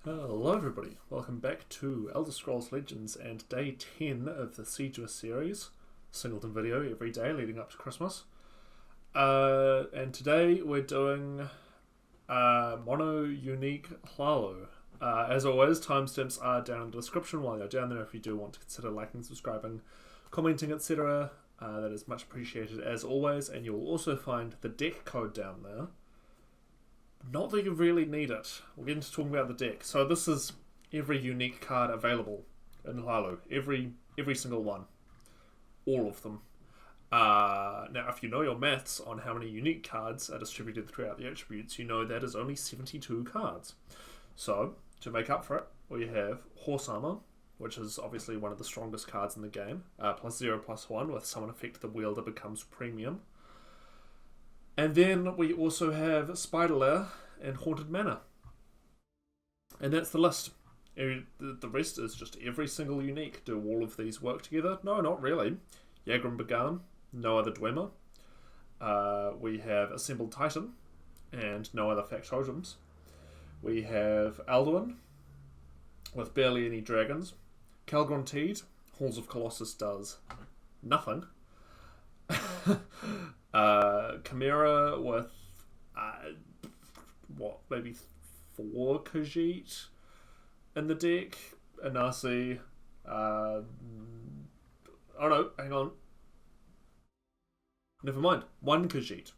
Hello everybody, welcome back to Elder Scrolls Legends and day 10 of the Siegemas series. Singleton video every day leading up to Christmas. And today we're doing Mono Unique Hlaalu. As always, timestamps are down in the description while you're down there if you do want to consider liking, subscribing, commenting, etc. That is much appreciated as always, and you'll also find the deck code down there. Not that you really need it. We'll get into talking about the deck. So this is every unique card available in Hlaalu. Every single one. All of them. Now, if you know your maths on how many unique cards are distributed throughout the attributes, you know that is only 72 cards. So, to make up for it, we have Horse Armor, which is obviously one of the strongest cards in the game. +0/+1 with summon effect the wielder becomes premium. And then we also have Spider Lair and Haunted Manor. And that's the list. The rest is just every single unique. Do all of these work together? No, not really. Yagrim Began, no other Dwemer. We have Assembled Titan, and no other factotums. We have Alduin, with barely any dragons. Calgron Teed, Halls of Colossus does nothing. Chimera with maybe 4 Khajiit in the deck. Anasi, oh no, hang on. Never mind. 1 Khajiit.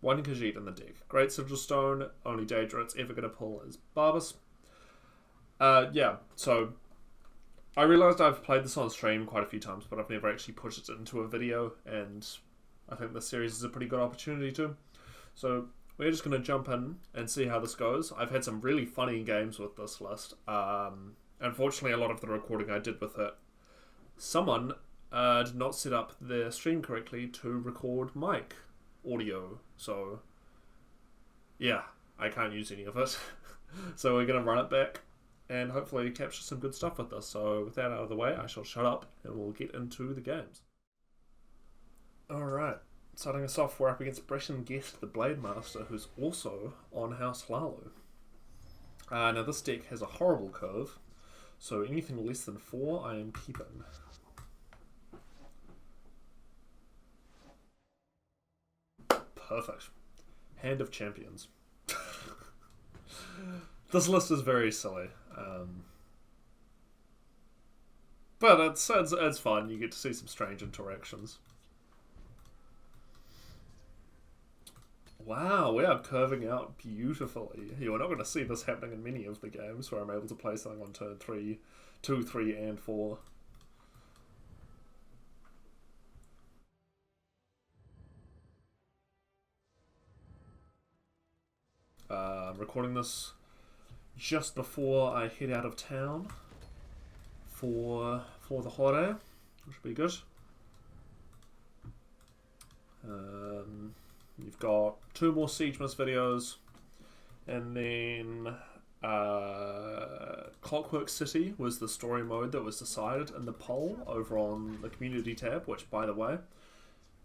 1 Khajiit in the deck. Great Sigilstone, only Daedra it's ever going to pull is Barbas. Yeah, so I realised I've played this on stream quite a few times, but I've never actually put it into a video, and I think this series is a pretty good opportunity to. So we're just going to jump in and see how this goes. I've had some really funny games with this list. Unfortunately, a lot of the recording I did with it, someone did not set up their stream correctly to record mic audio. So yeah, I can't use any of it. So we're going to run it back and hopefully capture some good stuff with this. So with that out of the way, I shall shut up and we'll get into the games. Alright, starting us off, we're up against Breshan Guest, the Blade Master, who's also on House Hlaalu. Now this deck has a horrible curve, so anything less than 4 I am keeping. Perfect. Hand of Champions. This list is very silly. But it's fun, you get to see some strange interactions. Wow, we are curving out beautifully. You're not going to see this happening in many of the games where I'm able to play something on turn 3, 2, 3, and 4. I'm recording this just before I head out of town for the holiday, which will be good. You've got 2 more Siegemas videos, and then Clockwork City was the story mode that was decided in the poll over on the community tab, which, by the way,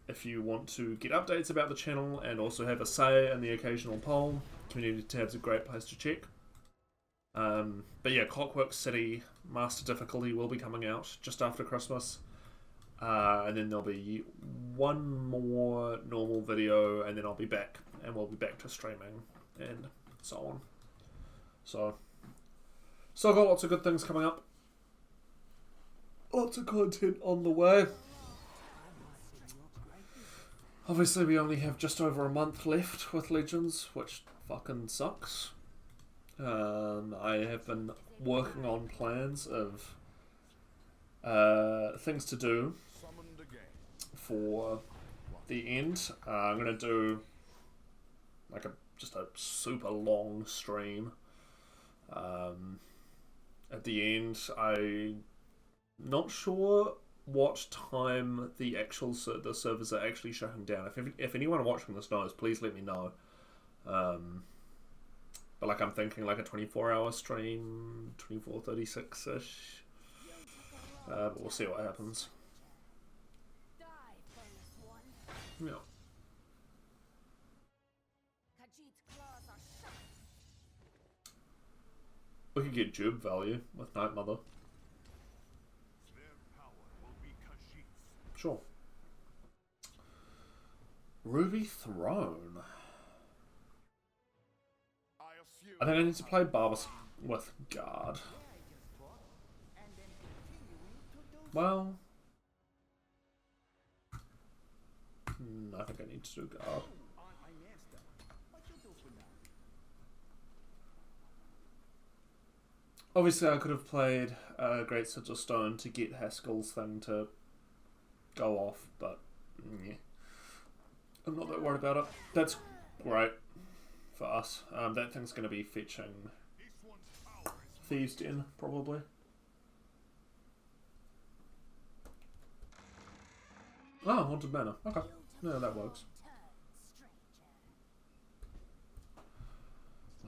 if you want to get updates about the channel and also have a say in the occasional poll, community tab's a great place to check. But yeah, Clockwork City Master Difficulty will be coming out just after Christmas. And then there'll be 1 more normal video, and then I'll be back, and we'll be back to streaming, and so on. So I've got lots of good things coming up. Lots of content on the way. Obviously, we only have just over a month left with Legends, which fucking sucks. I have been working on plans of things to do for the end. I'm going to do like just a super long stream. At the end, I'm not sure what time the servers are actually shutting down. If anyone watching this knows, please let me know. But like I'm thinking like a 24-hour stream, 24:36ish. But we'll see what happens. Yeah. We could get Jube value with Night Mother. Sure. Ruby Throne. I think I need to play Barbas with Guard. Well, I think I need to do Guard. Obviously, I could have played Great Sigil Stone to get Haskell's thing to go off, but yeah, I'm not that worried about it. That's great for us. That thing's going to be fetching Thieves' Den, probably. Oh, Haunted Manor. Okay. No, that works.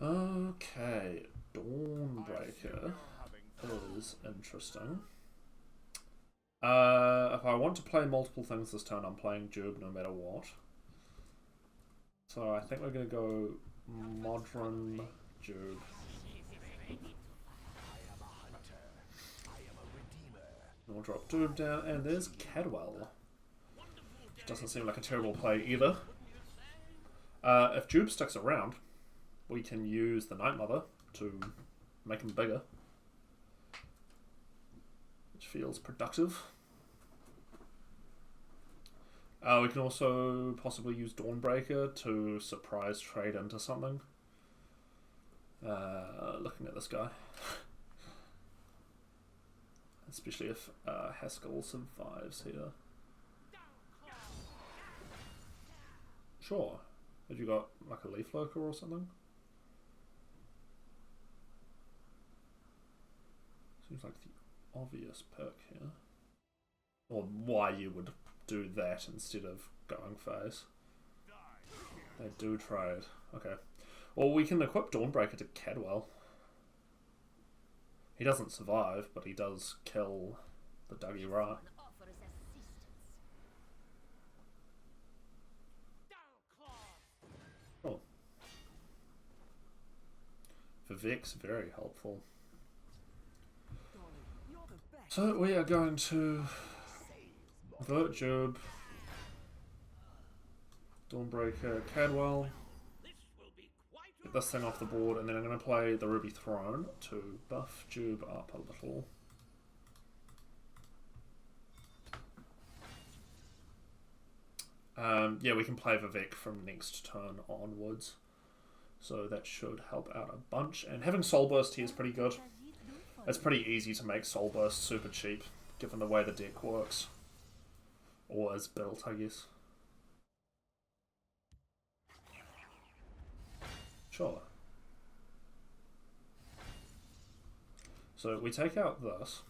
Okay. Dawnbreaker is interesting. If I want to play multiple things this turn, I'm playing Jube no matter what. So I think we're going to go Modern Jube. We'll drop Jube down, and there's Cadwell. Which doesn't seem like a terrible play either. If Jube sticks around, we can use the Night Mother to make him bigger, which feels productive. We can also possibly use Dawnbreaker to surprise trade into something. Looking at this guy. Especially if Haskell survives here. Sure. Have you got like a Leaf Lurker or something? Seems like the obvious perk here. Or why you would do that instead of going phase. They do trade. Okay. Well, we can equip Dawnbreaker to Cadwell. He doesn't survive, but he does kill the Dougie Ra. Oh. Vivek's very helpful. So we are going to Vert Jube, Dawnbreaker, Cadwell, get this thing off the board, and then I'm going to play the Ruby Throne to buff Jube up a little. Yeah, we can play Vivek from next turn onwards, so that should help out a bunch. And having Soul Burst here is pretty good. It's pretty easy to make Soul Burst super cheap, given the way the deck works. Or is built, I guess. Sure. So we take out this.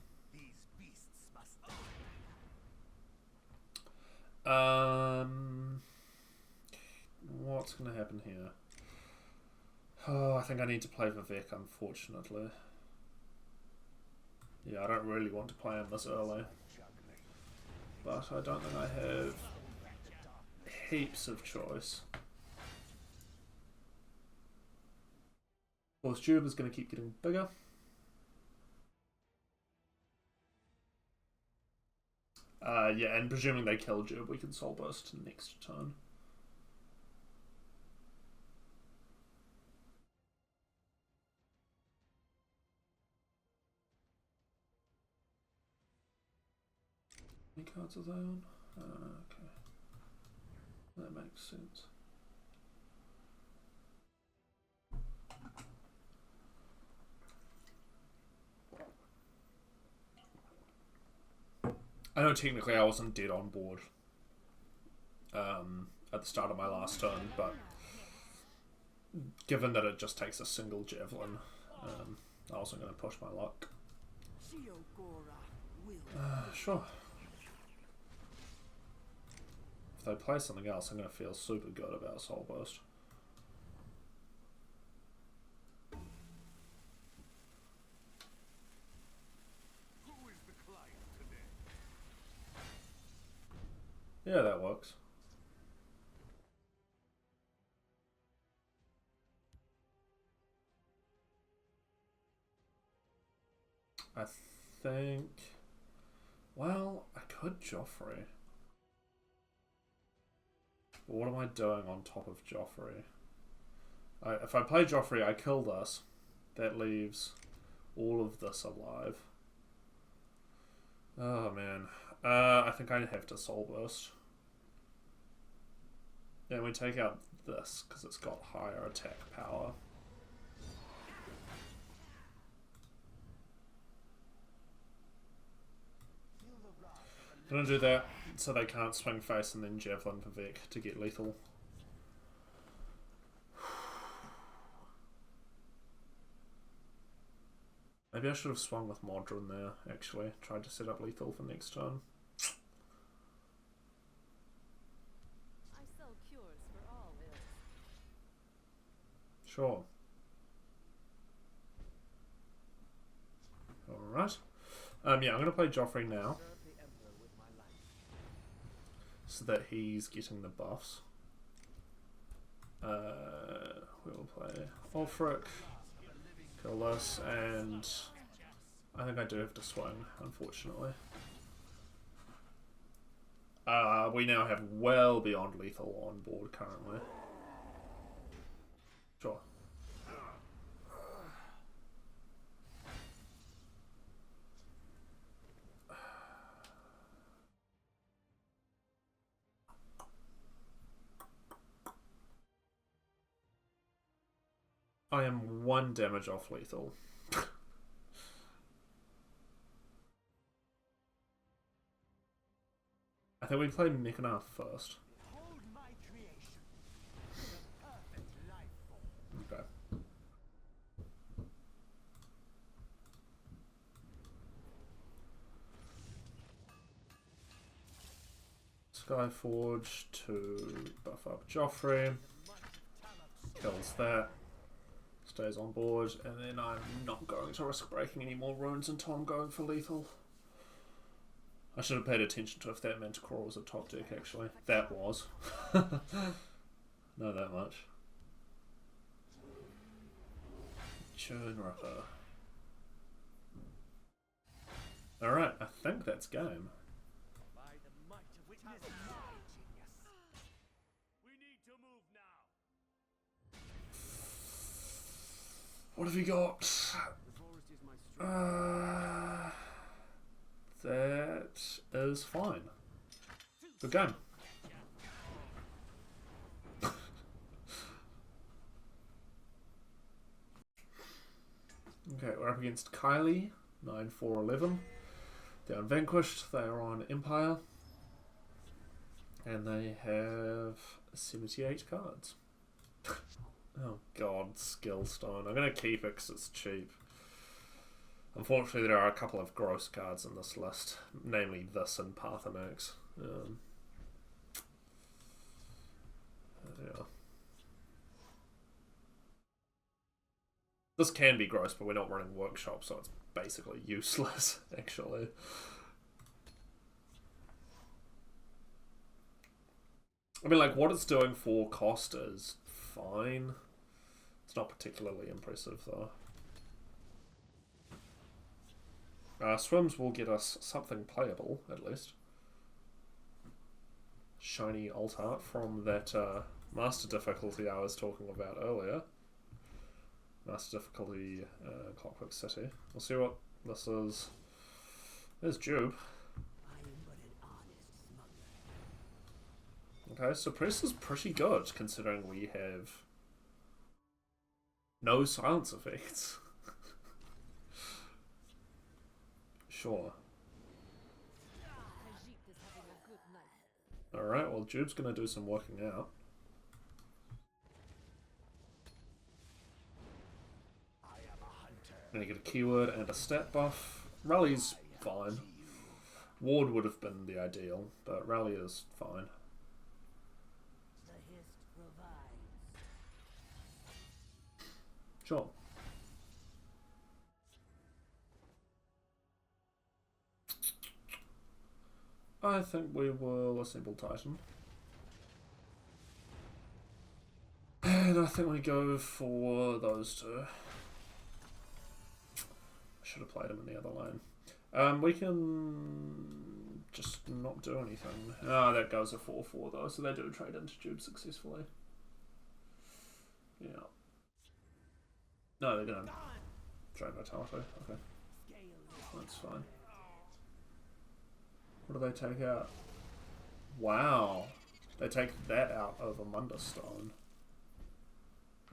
What's going to happen here? Oh, I think I need to play Vivek, unfortunately. Yeah, I don't really want to play him this early. But I don't think I have heaps of choice. Of course, Jube is going to keep getting bigger. Yeah, and presuming they kill Jube, we can Soul Burst next turn. How many cards are they on? Okay. That makes sense. I know technically I wasn't dead on board at the start of my last turn, but given that it just takes a single Javelin, I wasn't going to push my luck. Sure. If they play something else, I'm going to feel super good about Soul Burst. Yeah, that works. I think... Well, I could Joffrey. But what am I doing on top of Joffrey? If I play Joffrey, I kill this. That leaves all of this alive. Oh, man. I think I have to Soul Burst. And we take out this, because it's got higher attack power. I'm gonna do that so they can't swing face and then Javelin for Vec to get lethal. Maybe I should have swung with Modron there, actually. Tried to set up lethal for next turn. I sell cures for all ills. Sure. Alright. Yeah, I'm going to play Joffrey now. So that he's getting the buffs. We'll play Ulfric. Kill this, and I think I do have to swing, unfortunately. We now have well beyond lethal on board currently. Sure. I am 1 damage off lethal. I think we play Mechanath first. Okay. Skyforge to buff up Joffrey. Kills that. Stays on board, and then I'm not going to risk breaking any more runes until I'm going for lethal. I should have paid attention to if that Manticore was a top deck, actually. That was. Know that much. Churn Ripper. Alright, I think that's game. What have you got? That is fine. Good game. Okay, we're up against Kylie, 9-4-11. They're unvanquished, they are on Empire. And they have 78 cards. Oh god, Skillstone. I'm going to keep it because it's cheap. Unfortunately, there are a couple of gross cards in this list, namely this and Parthenax. Yeah. This can be gross, but we're not running Workshop, so it's basically useless, actually. I mean, like, what it's doing for cost is fine. It's not particularly impressive, though. Swims will get us something playable, at least. Shiny alt art from that master difficulty I was talking about earlier. Master difficulty Clockwork City. We'll see what this is. There's Jube. Okay, Suppress is pretty good, considering we have no silence effects. Sure. Alright, well, Jube's gonna do some working out. Gonna get a keyword and a stat buff. Rally's fine. Ward would have been the ideal, but Rally is fine. Sure. I think we will assemble Titan. And I think we go for those two. should have played him in the other lane. We can just not do anything. Ah, that goes a 4-4 though, so they do trade into Jube successfully. Yeah. No, they're gonna trade Vitality. Okay. That's fine. What do they take out? Wow. They take that out over Munderstone.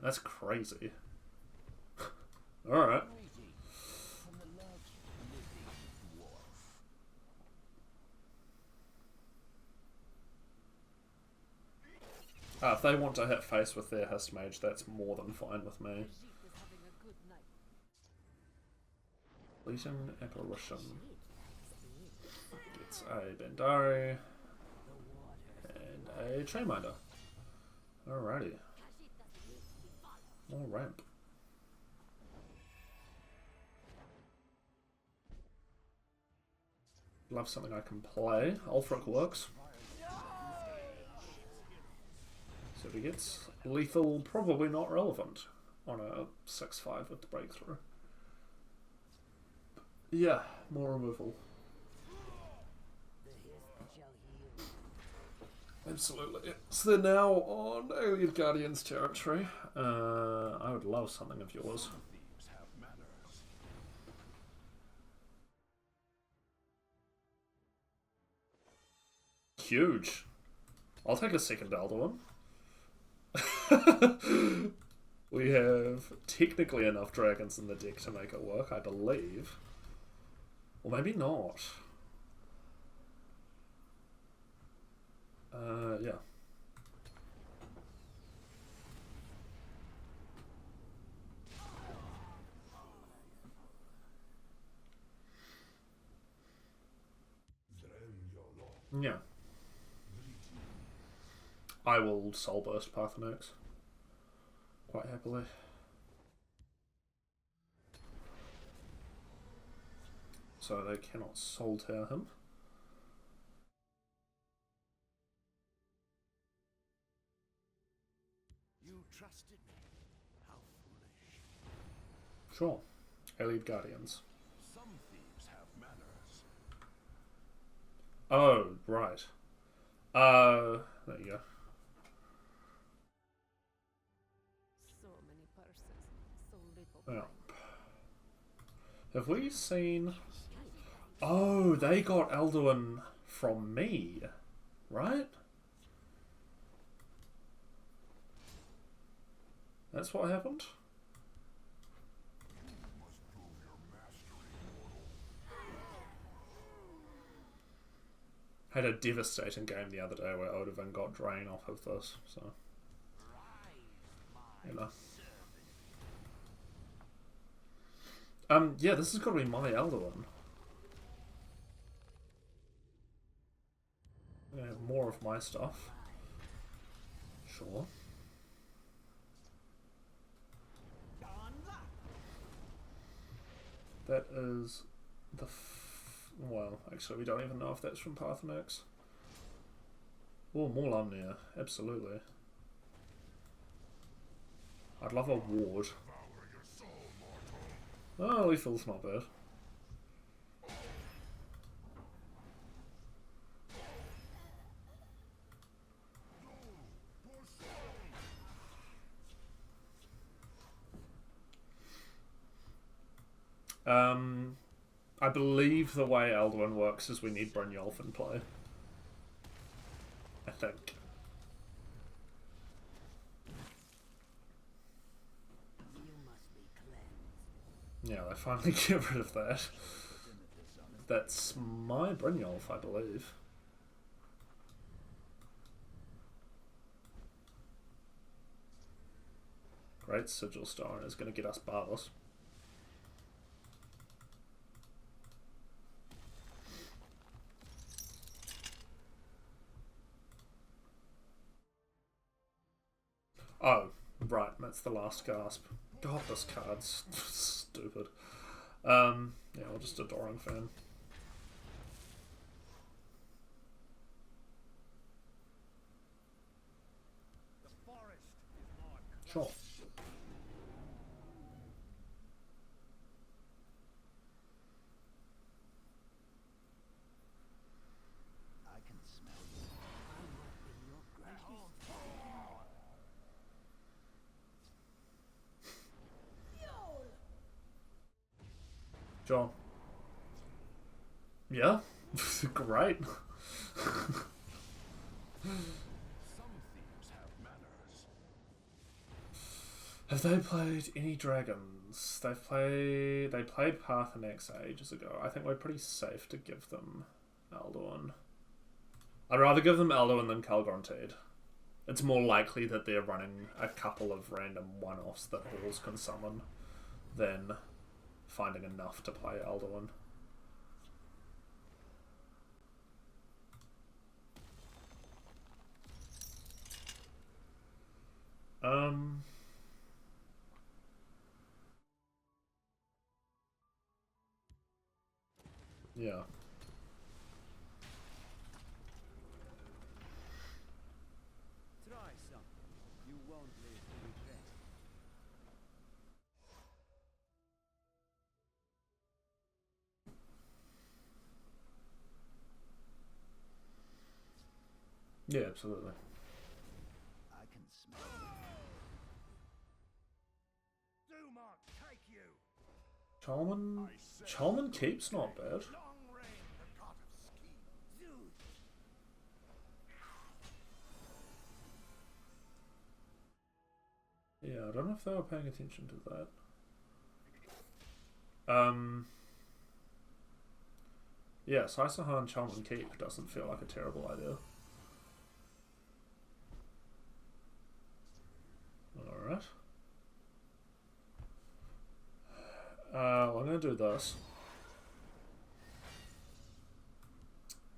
That's crazy. Alright. If they want to hit face with their Hist Mage, that's more than fine with me. Fleeting Apparition. Gets a Bandari. And a Chainminder. Alrighty. More ramp. Love something I can play. Ulfric works. So he gets lethal, probably not relevant on a 6-5 with the breakthrough. Yeah, more removal. Absolutely. So they're now on Alien Guardians territory. I would love something of yours. Huge. I'll take a second Alduin. We have technically enough dragons in the deck to make it work, I believe. Or maybe not. Yeah. Yeah. I will Soul Burst Parthenax. Quite happily. So they cannot Soul Tear him. You trusted me. How foolish. Sure. Elite Guardians. Some thieves have manners. Oh, right. There you go. So many purses, so little Yeah. time. Have we seen... Oh, they got Alduin from me, right? That's what happened? Had a devastating game the other day where Odovin got drain off of this, so... You know. Yeah, this has got to be my Alduin. I'm gonna have more of my stuff. Sure. That is the... well, actually, we don't even know if that's from Parthenax. Oh, more Lumnia. Absolutely. I'd love a ward. Oh, Lethal's not bad. I believe the way Alduin works is we need Brynjolf in play. I think. Yeah, they finally get rid of that. That's my Brynjolf, I believe. Great Sigil Stone is going to get us Barless. Oh, right, that's the last gasp. God, this card's stupid. Yeah, I'll just a Doran fan. Sure. Sure. Yeah? Great. Some thieves have manners. Have they played any dragons? They played Parthenax ages ago. I think we're pretty safe to give them Alduin. I'd rather give them Alduin than Calgronteed. It's more likely that they're running a couple of random one-offs that Halls can summon than finding enough to play Alduin. Yeah. Try something. You won't live to regret. Yeah, absolutely. I can smell it. Dumont, take you. Chalman Keep's not bad. Long reign the god of ski. Yeah, I don't know if they were paying attention to that. Yeah, Saisahan Chalman Keep doesn't feel like a terrible idea. Alright. Well, I'm going to do this.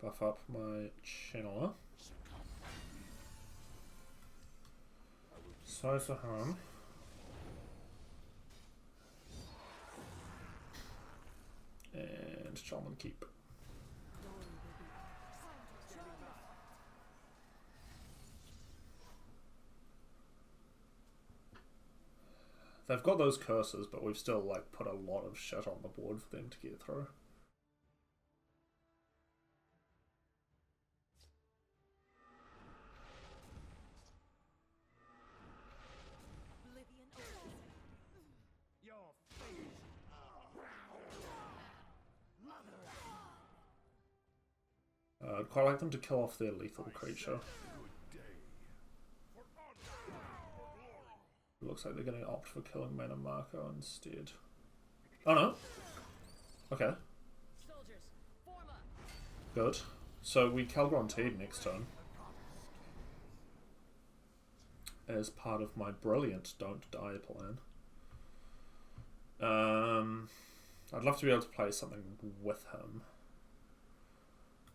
Buff up my channeler. Saisahan. And Chalman Keep. They've got those curses, but we've still like put a lot of shit on the board for them to get through. Your face. I'd quite like them to kill off their lethal creature. It looks like they're going to opt for killing Mana Marco instead. Oh no. Okay. Soldiers, form up. Good. So we Calgronteed next turn. As part of my brilliant don't die plan. I'd love to be able to play something with him.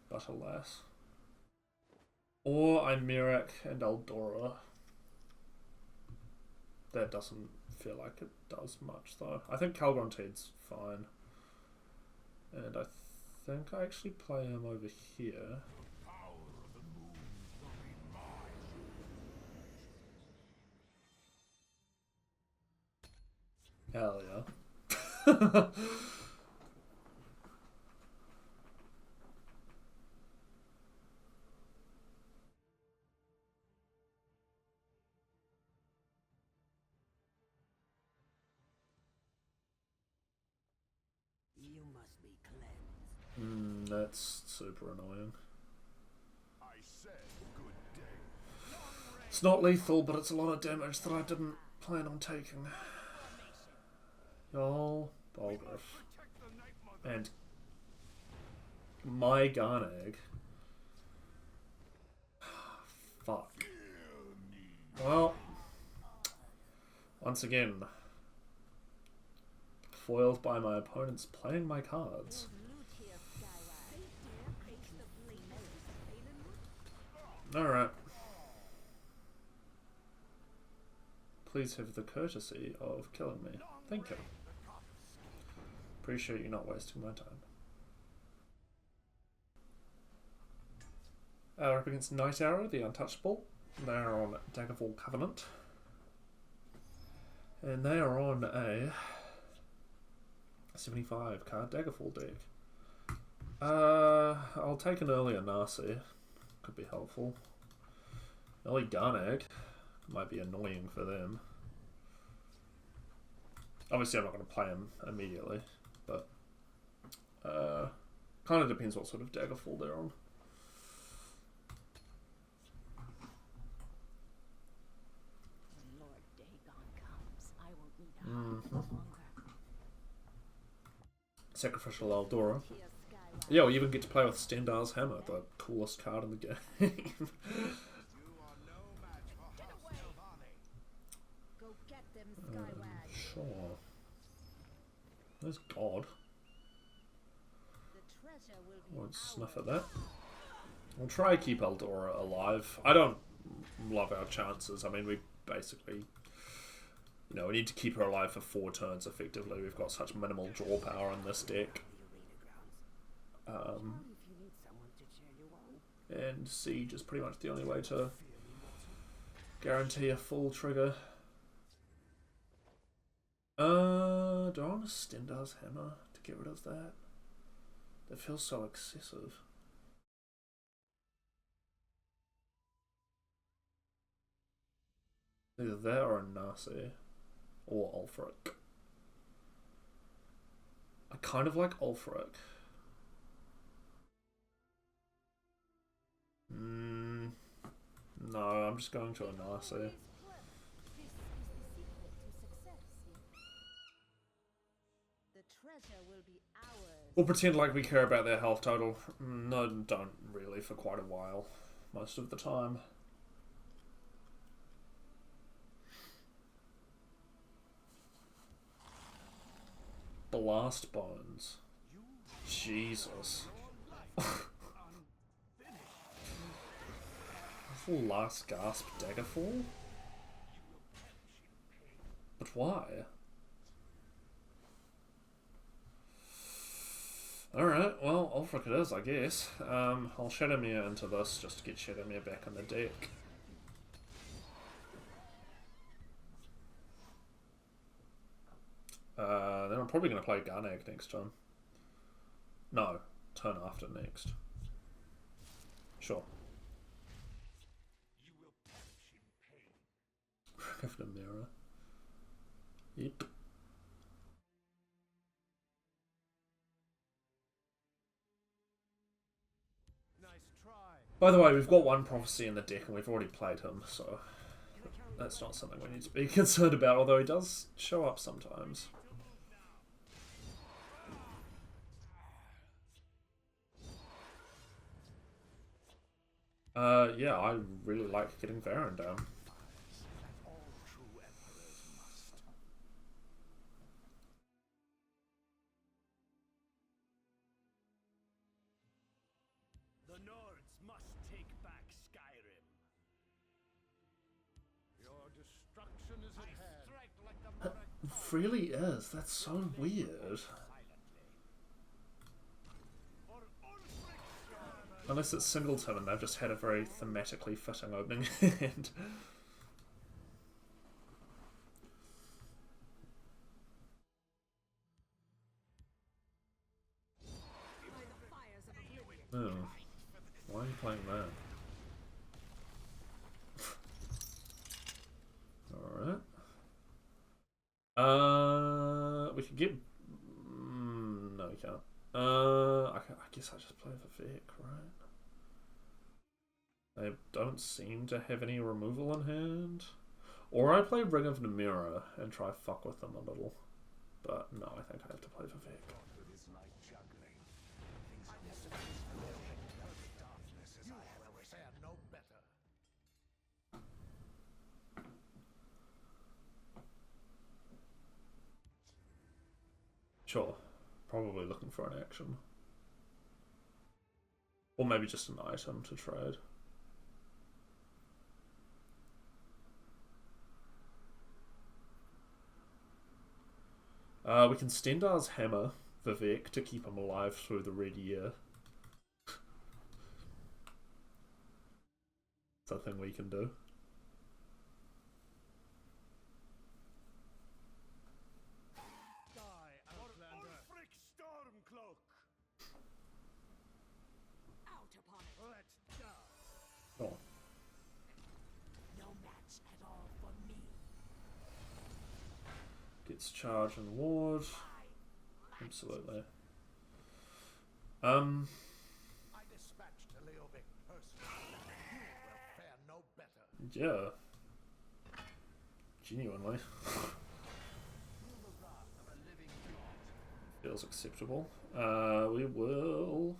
But alas. Or I Mirak and Eldora. That doesn't feel like it does much though. I think Calgronteed's fine. And I think I actually play him over here. Hell yeah. You must be cleansed. That's super annoying. I said good day. It's not lethal, but it's a lot of damage that I didn't plan on taking. Y'all, Balgriff. And my Garnag. Fuck. Well, once again, foiled by my opponents playing my cards. Alright. Please have the courtesy of killing me. Thank you. Appreciate you not wasting my time. We're up against Night Arrow, the Untouchable. They are on Daggerfall Covenant. And they are on a 75 card Daggerfall deck. I'll take an earlier Nasi. Could be helpful. Early Garnag might be annoying for them. Obviously I'm not going to play him immediately, but Kind of depends what sort of Daggerfall they're on. When Lord Dagon comes, I won't need to hide longer. Sacrificial Eldora. Here, Skyward. Yeah, we even get to play with Stendar's Hammer, the coolest card in the game. Get away! Go get them, Skyward. Sure. There's God. The treasure will be Won't sniff ours. at that. We'll try to keep Eldora alive. I don't love our chances. I mean, we basically, you know, we need to keep her alive for 4 turns effectively. We've got such minimal draw power in this deck. And Siege is pretty much the only way to guarantee a full trigger. Do I want to Stendar's Hammer to get rid of that? That feels so excessive. Either that or a Nasi. Or Ulfric. I kind of like Ulfric. No, I'm just going to a Nasi. This is the secret to success. The treasure will be ours. We'll pretend like we care about their health total. No, don't really for quite a while. Most of the time. Blast Bones. Jesus. Last gasp Daggerfall? But why? Alright, well, Ulfric it is, I guess. I'll Shadowmere into this just to get Shadowmere back in the deck. Then I'm probably going to play Garnag next turn. No, turn after next. Sure. Of the mirror. Yep. Nice try. By the way, we've got one prophecy in the deck and we've already played him, so that's not something we need to be concerned about, although he does show up sometimes. Yeah, I really like getting Varen down. The Nords must take back Skyrim. Your destruction is at hand. Strike like the It really is. That's so weird. Unless it's Singleton and they've just had a very thematically fitting opening hand. Oh. Why are you playing that? Alright. We could get... no, we can't. I guess I just play Vivek, right? They don't seem to have any removal in hand. Or I play Ring of Namira and try fuck with them a little. But no, I think I have to play Vivek. Sure. Probably looking for an action. Or maybe just an item to trade. We can Stendar's Hammer Vivek to keep him alive through the red year. It's a thing we can do. Oh. No match at all for me. Gets charge and ward. Absolutely. I dispatched Leovic personally. You will fare no better. Yeah. Genuinely. Feels acceptable. We will,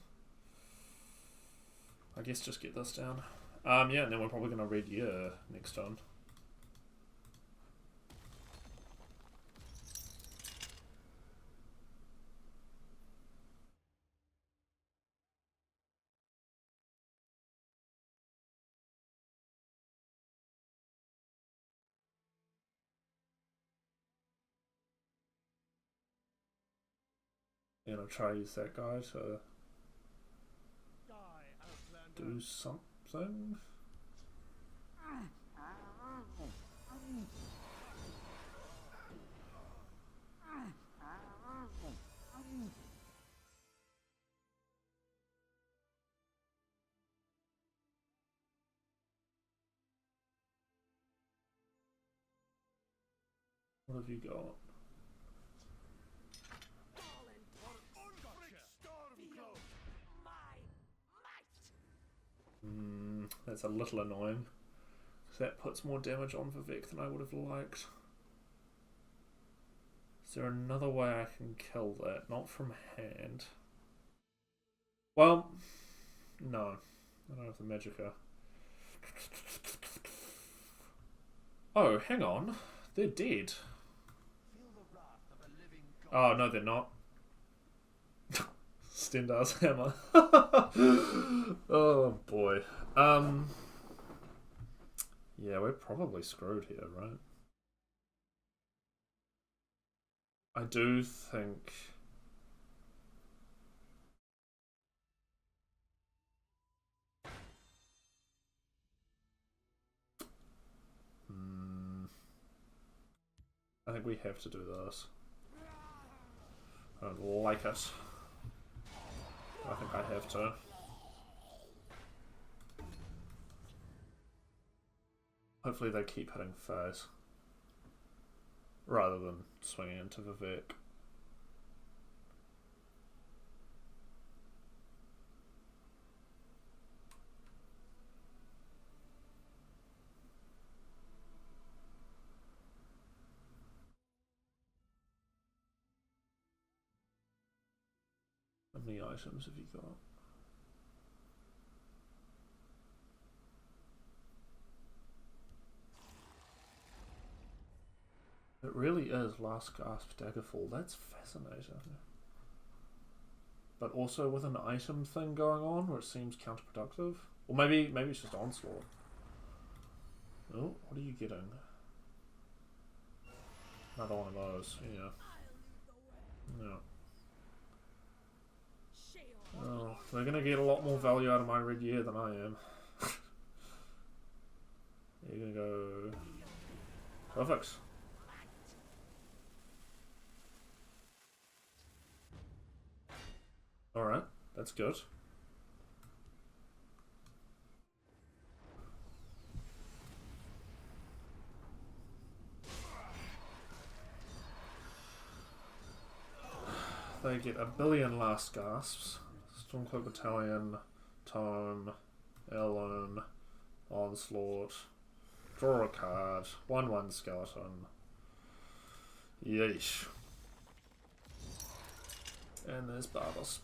I guess, just get this down. Yeah, and then we're probably gonna read year next turn. I'm gonna try to use that guy to do something. What have you got? That's a little annoying. That puts more damage on Vivek than I would have liked. Is there another way I can kill that? Not from hand. Well, no. I don't have the Magicka. Oh, hang on. They're dead. Oh, no, they're not. Stendar's hammer. Oh, boy. Yeah, we're probably screwed here, right? I do think... I think we have to do this. I don't like it. I think I have to. Hopefully they keep hitting face rather than swinging into Vivek. How many items have you got? It really is Last Gasp Daggerfall. That's fascinating. But also with an item thing going on where it seems counterproductive. Or maybe it's just Onslaught. Oh, what are you getting? Another one of those, yeah. Yeah. Oh, they're gonna get a lot more value out of my red year than I am. You're gonna go... Perfect. Alright, that's good. They get a billion Last Gasps. Stormcloak Battalion, Tome, Heirloom, Onslaught, draw a card, 1/1 Skeleton. Yeesh. And there's Barbas.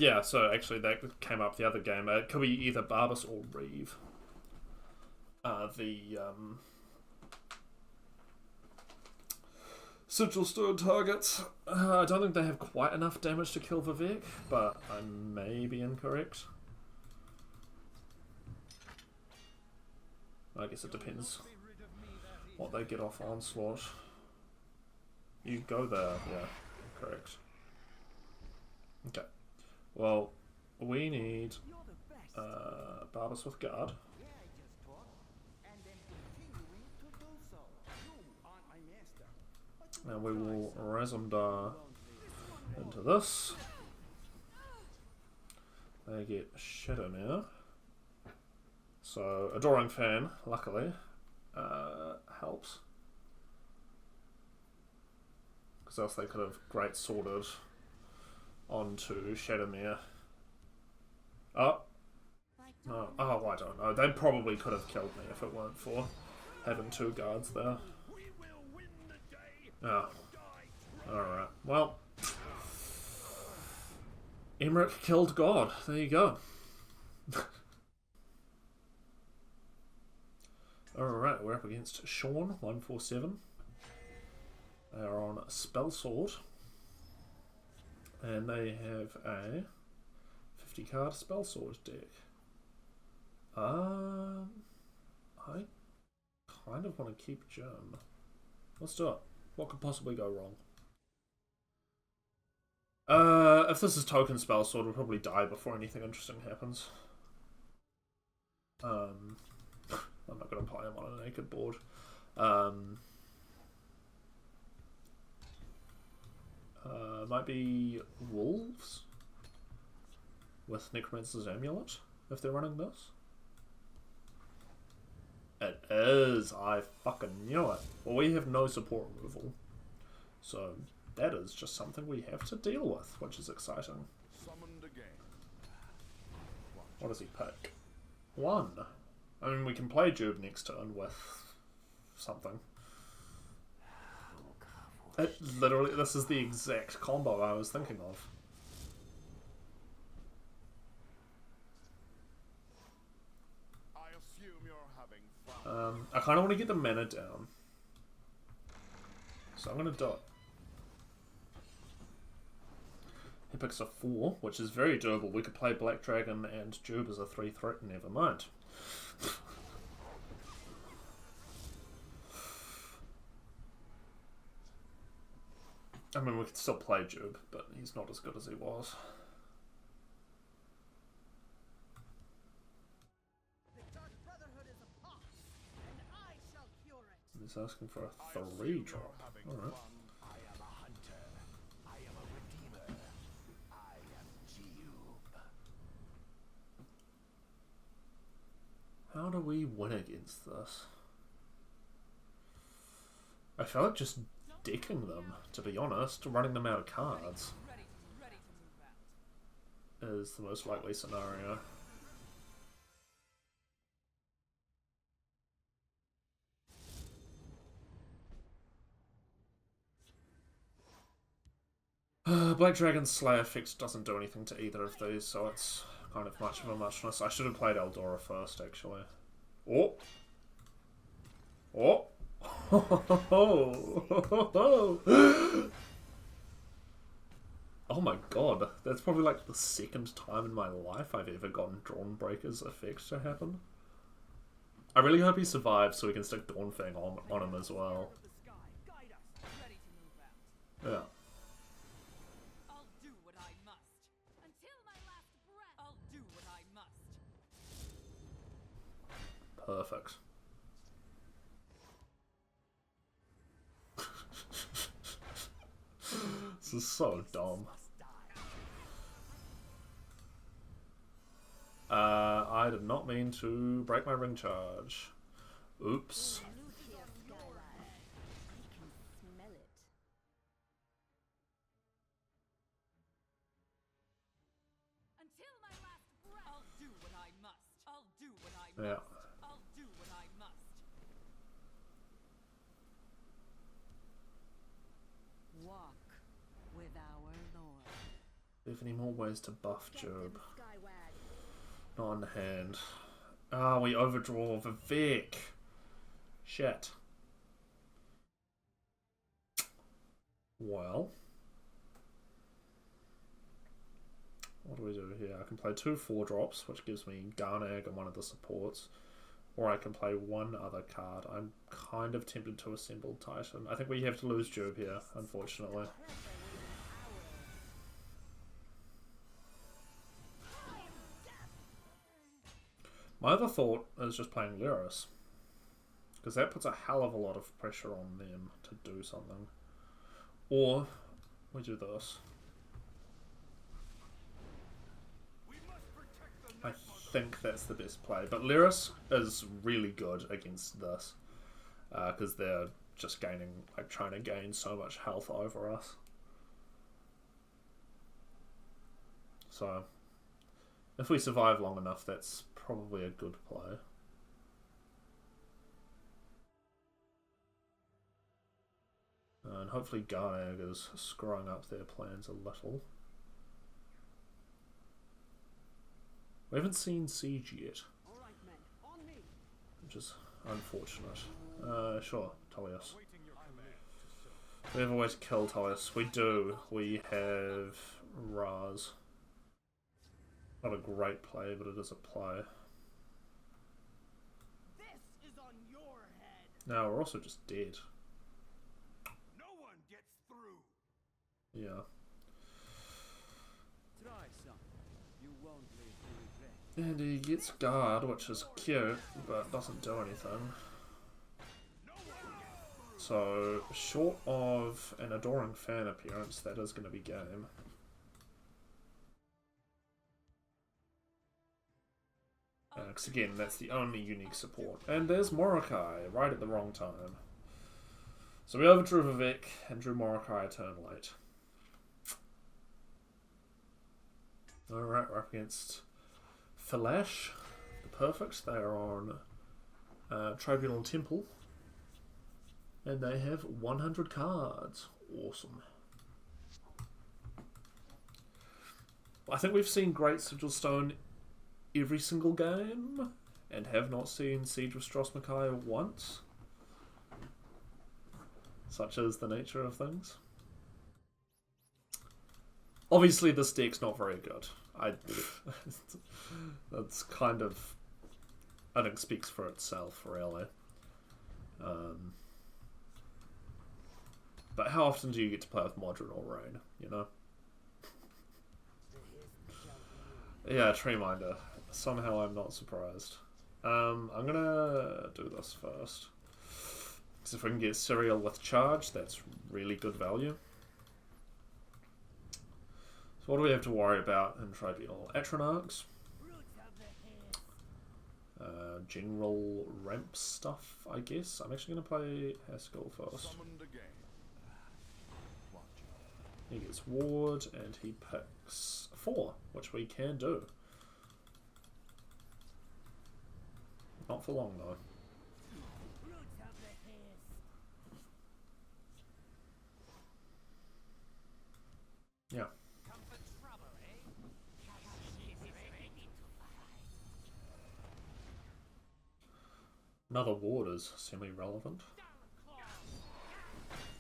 Yeah, so actually that came up the other game. It could be either Barbas or Reeve. Sigil Stone targets. I don't think they have quite enough damage to kill Vivek, but I may be incorrect. I guess it depends what they get off Onslaught. You go there, yeah, correct. Okay. Well, we need Barbas with guard. And we will Razumdar into this. They get Shadowmere. So, Adoring Fan, luckily, helps. Because else they could have great sworded onto Shadowmere. Oh. No. Oh, I don't know. They probably could have killed me if it weren't for having 2 guards there. Oh. Alright. Well. Emmerich killed God. There you go. Alright, we're up against Sean, 147. They are on Spellsword. And they have a 50 card Spellsword deck. I kind of want to keep Jim. Let's do it. What could possibly go wrong? If this is token Spellsword, we'll probably die before anything interesting happens. I'm not going to play him on a naked board. Might be Wolves with Necromancer's Amulet, if they're running this. It is! I fucking knew it. Well, we have no support removal, so that is just something we have to deal with, which is exciting. Summoned again. What does he pick? 1. I mean, we can play Jube next turn with something. It literally, this is the exact combo I was thinking of. I assume you're having fun. I kind of want to get the mana down, so I'm going to do it. He picks a 4, which is very doable. We could play Black Dragon and Jube as a 3 threat, never mind. I mean, we could still play Jube, but he's not as good as he was. The Dark Brotherhood is upon, and I shall cure it. He's asking for a 3 drop. Alright. I am a hunter. I am a redeemer. I am Jube. How do we win against this? I feel like just decking them, to be honest, running them out of cards is the most likely scenario. Black Dragon's Slayer fix doesn't do anything to either of these, so it's kind of much of a muchness. I should have played Eldora first, actually. Oh! Oh! Oh my god, that's probably like the 2nd time in my life I've ever gotten Dawnbreaker's effect to happen. I really hope he survives so we can stick Dawnfang on him as well. Yeah. I'll do what I must. Until my last breath, I'll do what I must. Perfect. This is so dumb. I did not mean to break my ring charge. Oops. Until my last breath, I'll do what I must. I'll do what I Yeah. must. I'll do what I must. Walk with our Lord. Do you have any more ways to buff Job? Not on hand. Ah, we overdraw Vivek. Shit. Well. What do we do here? I can play 2 4-drops, which gives me Garnag and one of the supports. Or I can play 1 other card. I'm kind of tempted to assemble Titan. I think we have to lose Job here, unfortunately. My other thought is just playing Lyris, because that puts a hell of a lot of pressure on them to do something. Or we do this. I think that's the best play, but Lyris is really good against this, because they're just gaining, like trying to gain so much health over us. So, if we survive long enough, that's probably a good play. And hopefully Garnag is screwing up their plans a little. We haven't seen Siege yet, which is unfortunate. Sure, Tullius. We have a way to kill Tullius. We do. We have Raz. Not a great play, but it is a play. This is on your head. Now we're also just dead. No one gets through. Yeah. Try some. You won't live to regret. And he gets guard, which is cute, but doesn't do anything. So, short of an adoring fan appearance, that is going to be game. Because again, that's the only unique support. And there's Morokai, right at the wrong time. So we overdrew Vivek and drew Morokai a turn late. Alright, we're up against Falash, the Perfect. They are on Tribunal Temple. And they have 100 cards. Awesome. I think we've seen Great Sigilstone every single game, and have not seen Siege with Strosmakaya once. Such is the nature of things. Obviously this deck's not very good. That's kind of, I think, speaks for itself, really. But how often do you get to play with Modron or Rain, you know? Yeah, Treeminder. Somehow I'm not surprised. I'm gonna do this first. Because if we can get Serial with charge, that's really good value. So what do we have to worry about in Tribunal? Atronachs. General ramp stuff, I guess. I'm actually gonna play Haskell first. He gets Ward, and he picks 4, which we can do. Not for long, though. Yeah. Another Ward is semi-relevant.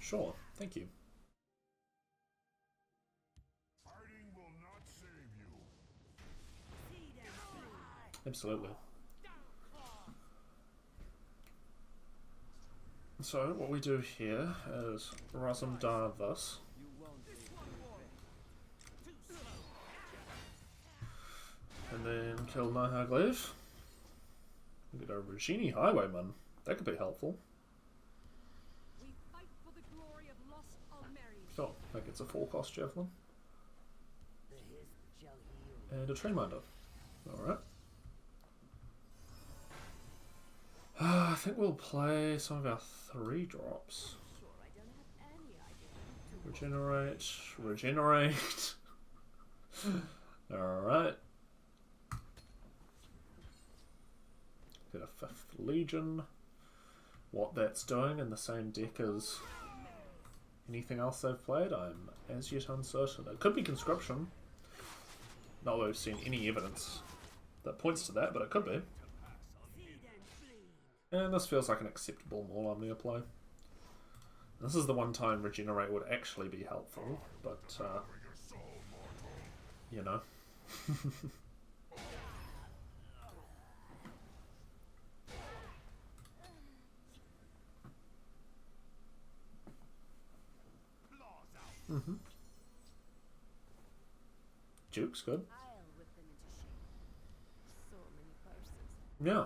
Sure, thank you. Absolutely. So, what we do here is Razumdar this. And then kill Nahaglev. We get a Regini Highwayman. That could be helpful. We fight for the glory of lost Almeri. Sure, that gets a 4-cost Javelin. And a Treeminder. Alright. I think we'll play some of our 3-drops. Regenerate, regenerate. Alright. Get a 5th Legion. What that's doing in the same deck as anything else they've played, I'm as yet uncertain. It could be Conscription. Not that we've seen any evidence that points to that, but it could be. And this feels like an acceptable Maul Omnia play. This is the one time Regenerate would actually be helpful, but, you know. Duke's good. Yeah.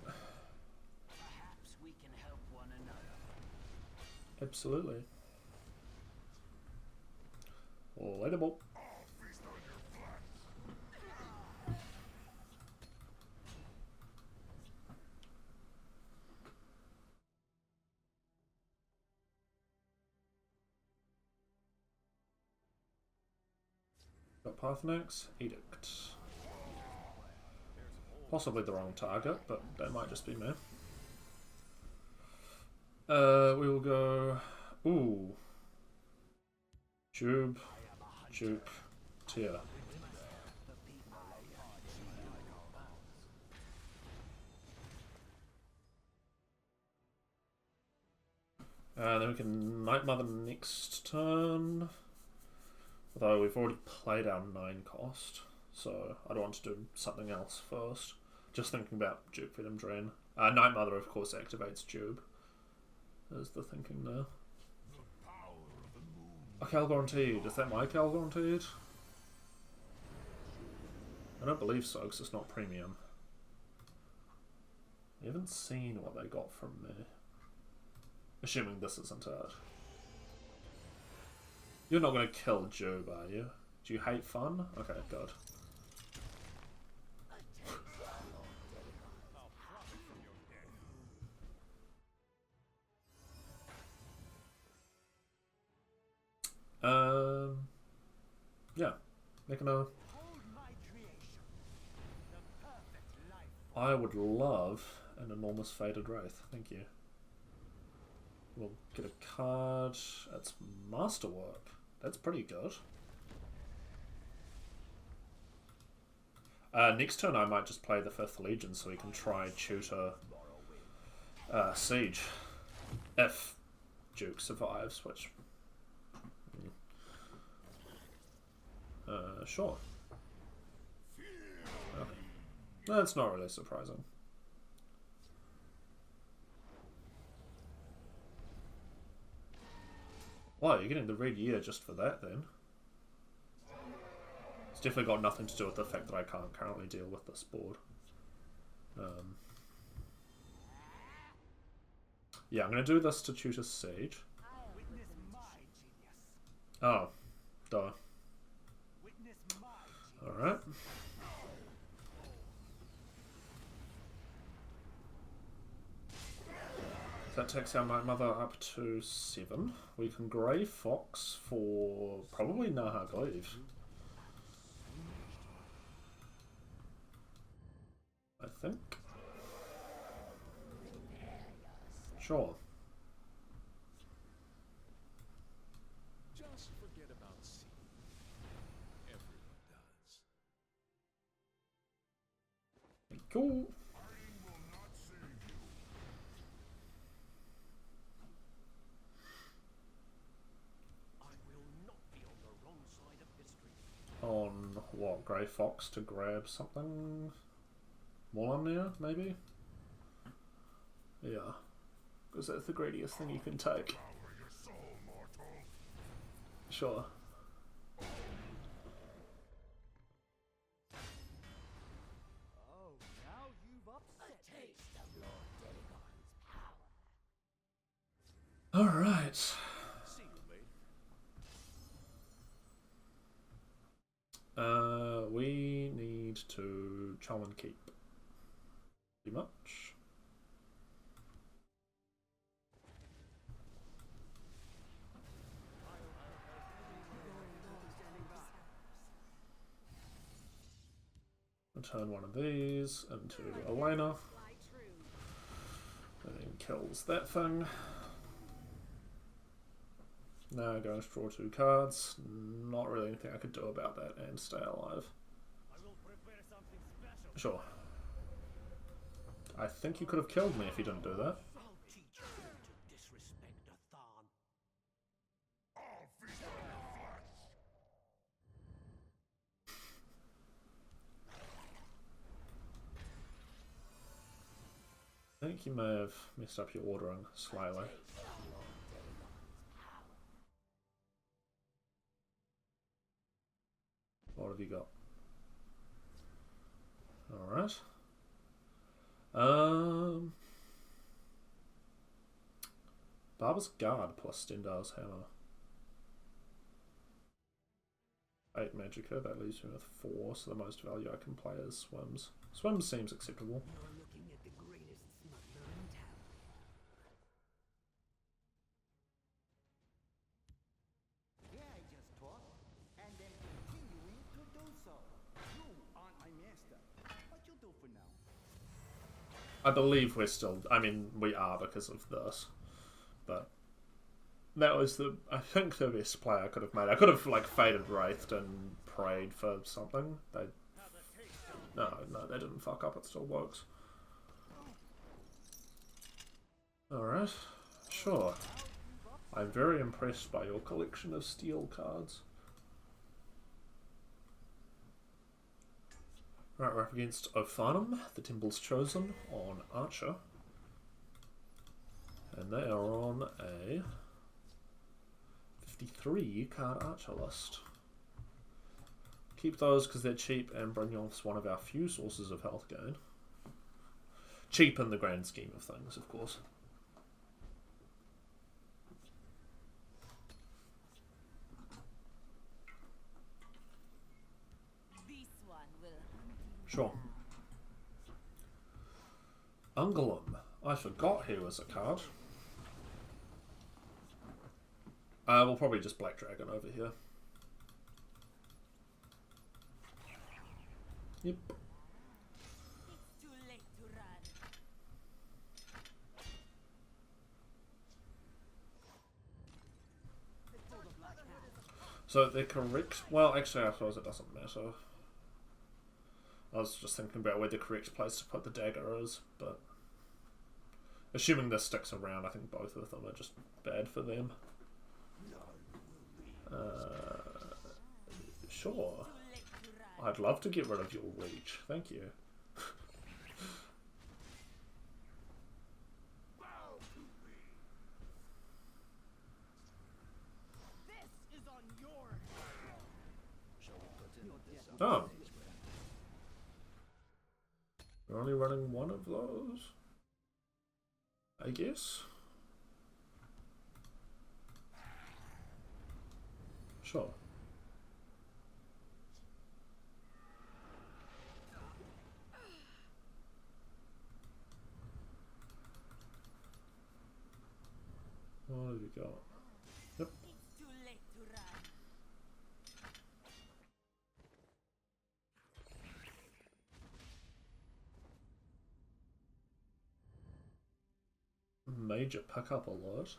Perhaps we can help one another. Absolutely. Relatable. Pathnax, Edict. Possibly the wrong target, but that might just be me. We will go... Ooh. Tube, Juke, Tier. Then we can Night Mother next turn. Although we've already played our 9 cost, so I don't want to do something else first. Just thinking about Duke Venom Drain. Night Mother, of course, activates Tube. Is the thinking there. A Cal Guaranteed. Is that my Cal Guaranteed? I don't believe so, because it's not premium. I haven't seen what they got from me. Assuming this isn't it. You're not going to kill Job, are you? Do you hate fun? Okay, good. Yeah. Making a... I would love an enormous Faded Wraith. Thank you. We'll get a card. That's Masterwork. That's pretty good. Next turn I might just play the 5th Legion so we can try tutor Siege. If Duke survives, which... sure. Okay. That's not really surprising. Wow, you're getting the red year just for that then. It's definitely got nothing to do with the fact that I can't currently deal with this board. Yeah, I'm going to do this to tutor Siege. Oh, duh. Alright. That takes our Night Mother up to 7. We can Grey Fox for probably Naha-Glaive. I think. Sure. Just forget about sea. Everyone does. Cool. On what? Grey Fox to grab something? More on there, maybe? Yeah. Because that's the greediest thing you can take. Sure. Oh, now you've upset A taste of Lord Delagon's power. Alright. See you, mate. We need to Chalmon Keep. Pretty much. Return one of these into Elena. And then kills that thing. Now going to draw 2 cards. Not really anything I could do about that and stay alive. Sure. I think you could have killed me if you didn't do that. I'll teach you to disrespect a Tharn. I'll feast on your flesh. I think you may have messed up your ordering slightly. What have you got? Alright. Barber's Guard plus Stendar's Hammer. 8 Magicka, that leaves me with 4, so the most value I can play is Swims. Swims seems acceptable. You're looking at the greatest smuggler in town. Yeah, I just talk, and then continuing to do I believe we're still... I mean, we are because of this. But that was I think the best play I could have made. I could have, like, Faded Wraithed and prayed for something. No, they didn't fuck up. It still works. Alright. Sure. I'm very impressed by your collection of steel cards. Right, we're up against Ophanum, the Temple's Chosen, on Archer. And they are on a 53 card Archer list. Keep those because they're cheap and Brynjolf's one of our few sources of health gain. Cheap in the grand scheme of things, of course. Sure. Ungolum. I forgot he was a card. We'll probably just Black Dragon over here. Yep. It's too late to run. So they're correct. Well, actually, I suppose it doesn't matter. I was just thinking about where the correct place to put the dagger is, but assuming this sticks around, I think both of them are just bad for them. Sure. I'd love to get rid of your reach. Thank you. Oh. We're only running one of those, I guess. Sure. What have we got? Yep. It's too late to run. Major pick up a lot.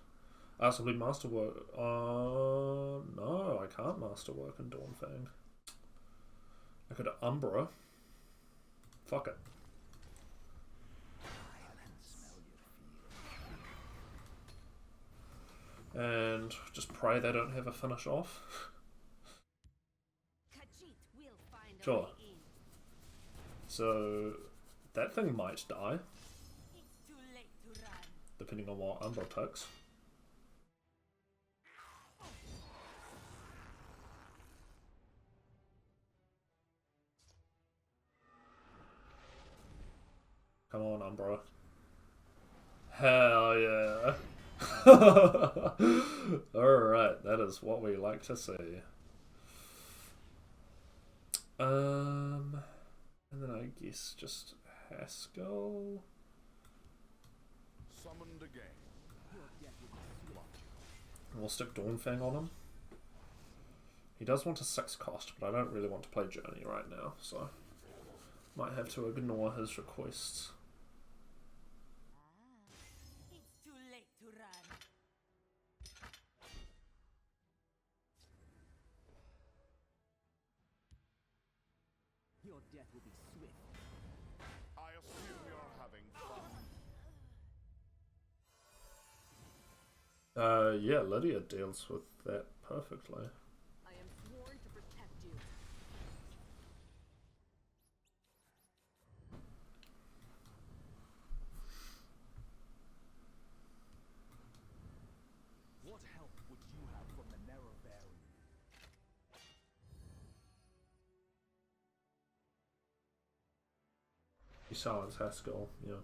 So we masterwork. No, I can't masterwork in Dawnfang. I could Umbra. Fuck it. And just pray they don't have a finish off. Khajiit will find a Sure. way in. So that thing might die, It's too late to run. depending on what Umbra picks. Come on, Umbra. Hell yeah. Alright, that is what we like to see. And then I guess just Haskell. Summoned again. And we'll stick Dawnfang on him. He does want a 6 cost, but I don't really want to play Journey right now, so might have to ignore his requests. It's too late to run. Your death will be swift. I assume you're having fun. Yeah, Lydia deals with that perfectly. I am sworn to protect you. What help would you have from the Nerevarine? You silence Haskell, yeah.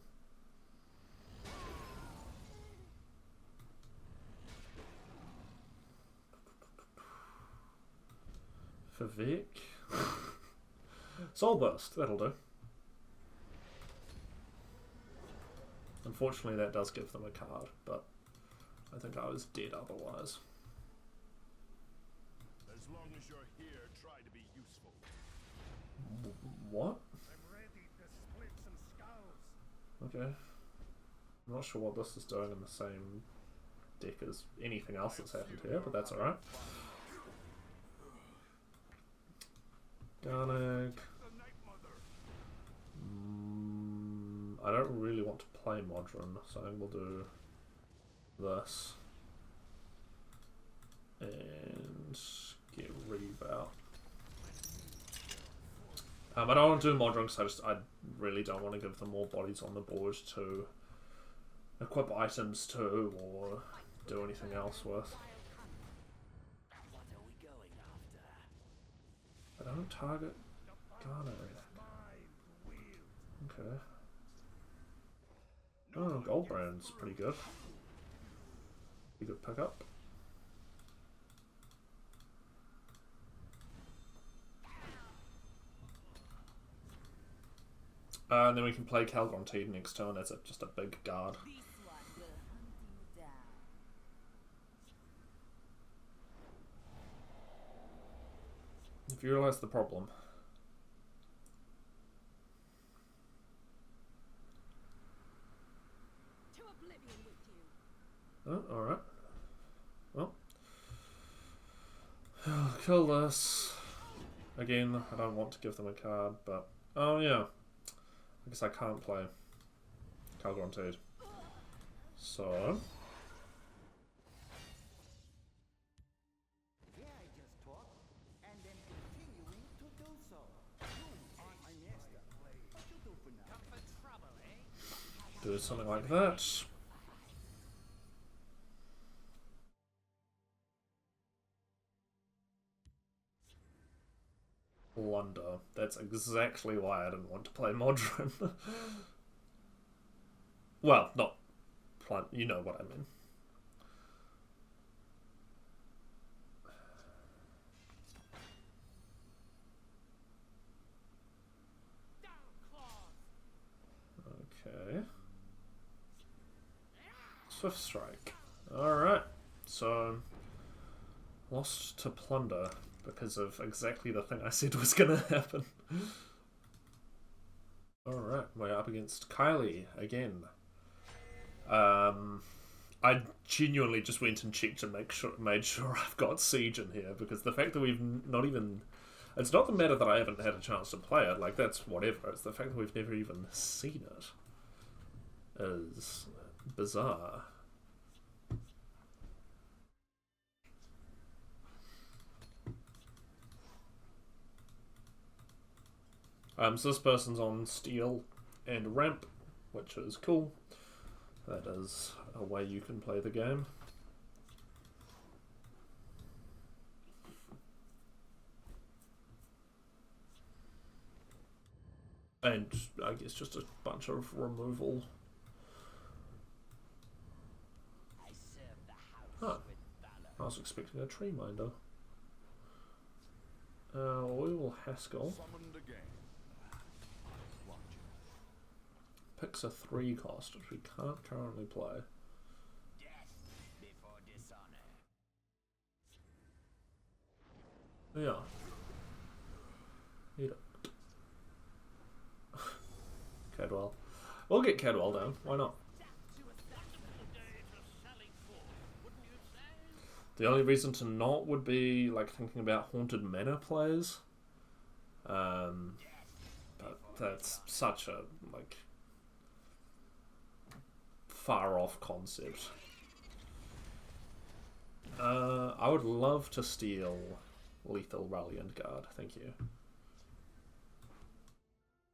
For Vic. Soul Burst, that'll do. Unfortunately, that does give them a card, but I think I was dead otherwise. As long as you're here, try to be useful. What? I'm ready to split some skulls. Okay. I'm not sure what this is doing in the same deck as anything else that's happened here, but that's alright. Garnig. I don't really want to play Modron, so I think we'll do this. And get Reeve out. I don't want to do Modron because I really don't want to give them more bodies on the board to equip items to or do anything else with. What are we going after? I don't target Garner. Okay. Oh, Goldbrand's pretty good. Pretty good pickup. And then we can play Calgronteed next turn. That's just a big guard. This one will hunt you down. If you realise the problem. To oblivion with you. Oh, alright. Well. I'll kill this. Again, I don't want to give them a card, but... Oh, yeah. I guess I can't play Calgronteed. So... Yeah, I just talk, and then continuing to do so. You are my master. What you do for now? Come for trouble, eh? do something like that. Blunder. That's exactly why I didn't want to play Modron. Well, not plant. You know what I mean. Okay. Swift Strike. Alright. So, lost to Plunder because of exactly the thing I said was going to happen. Alright, we're up against Kylie again. I genuinely just went and checked and made sure I've got Siege in here, because the fact that we've not even... It's not the matter that I haven't had a chance to play it, like, that's whatever. It's the fact that we've never even seen it is bizarre. So this person's on Steel and Ramp, which is cool. That is a way you can play the game. And I guess just a bunch of removal. I serve the house Huh. with valor. I was expecting a Tree Minder. Oil Haskell Summoned again. Watch. picks a 3 cost, which we can't currently play. Death before dishonor. Yeah. Eat it. Cadwell. We'll get Cadwell down. Why not? The only reason to not would be like thinking about Haunted Manor plays. But that's such a like far off concept. I would love to steal Lethal Ralliant Guard. Thank you.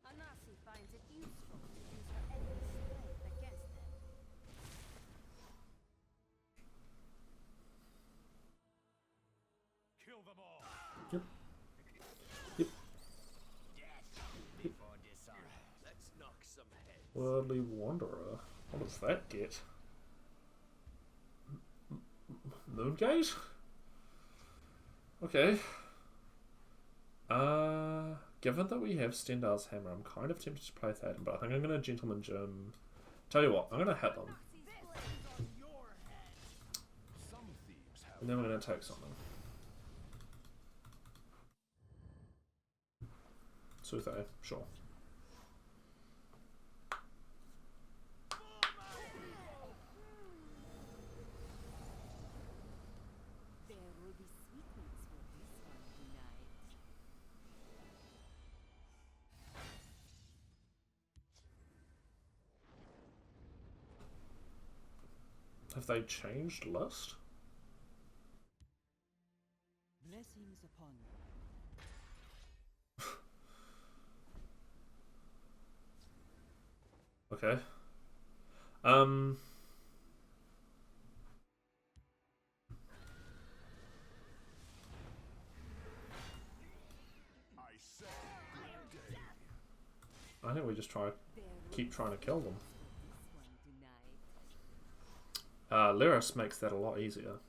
Anasi finds it useful to use her enemy's strength against them. Kill them all. Yep. Yep. Death before dishonor. Let's knock some heads. Worldly Wanderer. What does that get? Moongate? Okay. Given that we have Stendar's Hammer, I'm kind of tempted to play Thaden, but I think I'm going to Gentleman Jim. Tell you what, I'm going to hit them. Some thieves have. And then we're going to take something. Suthe, sure. Have they changed list? Blessings upon you. Okay. I said good day. I think we just keep trying to kill them. Lyris makes that a lot easier.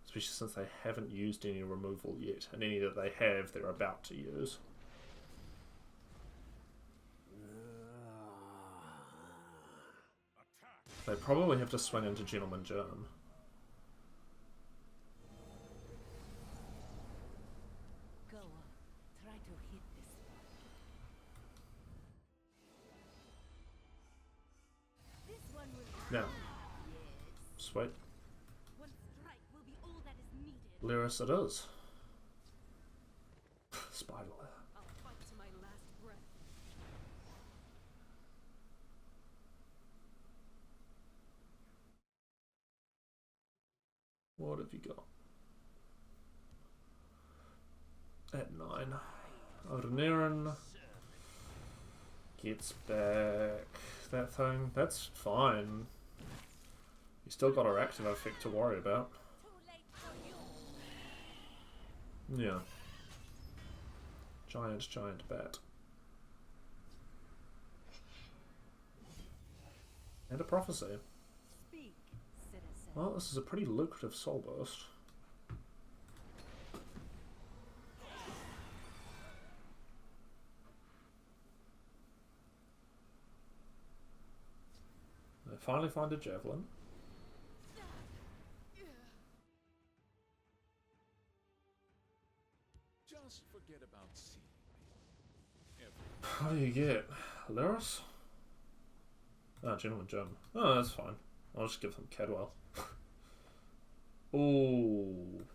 Especially since they haven't used any removal yet. And any that they have, they're about to use. They probably have to swing into Gentleman Germ. Go on. Try to hit this one. This one will. Now. Sweet. One strike will be all that is needed. Lyris it is. Spider. I'll fight to my last breath. What have you got? At 9. Redoran gets back that thing. That's fine. You still got our active effect to worry about. Too late for you. Yeah. Giant bat. And a prophecy. Speak, citizen. Well, this is a pretty lucrative soul burst. They finally find a javelin. Just forget about seeing me. What do you get? Lyris? Ah, Gentleman Germ. Oh, that's fine. I'll just give them Cadwell. Ooh.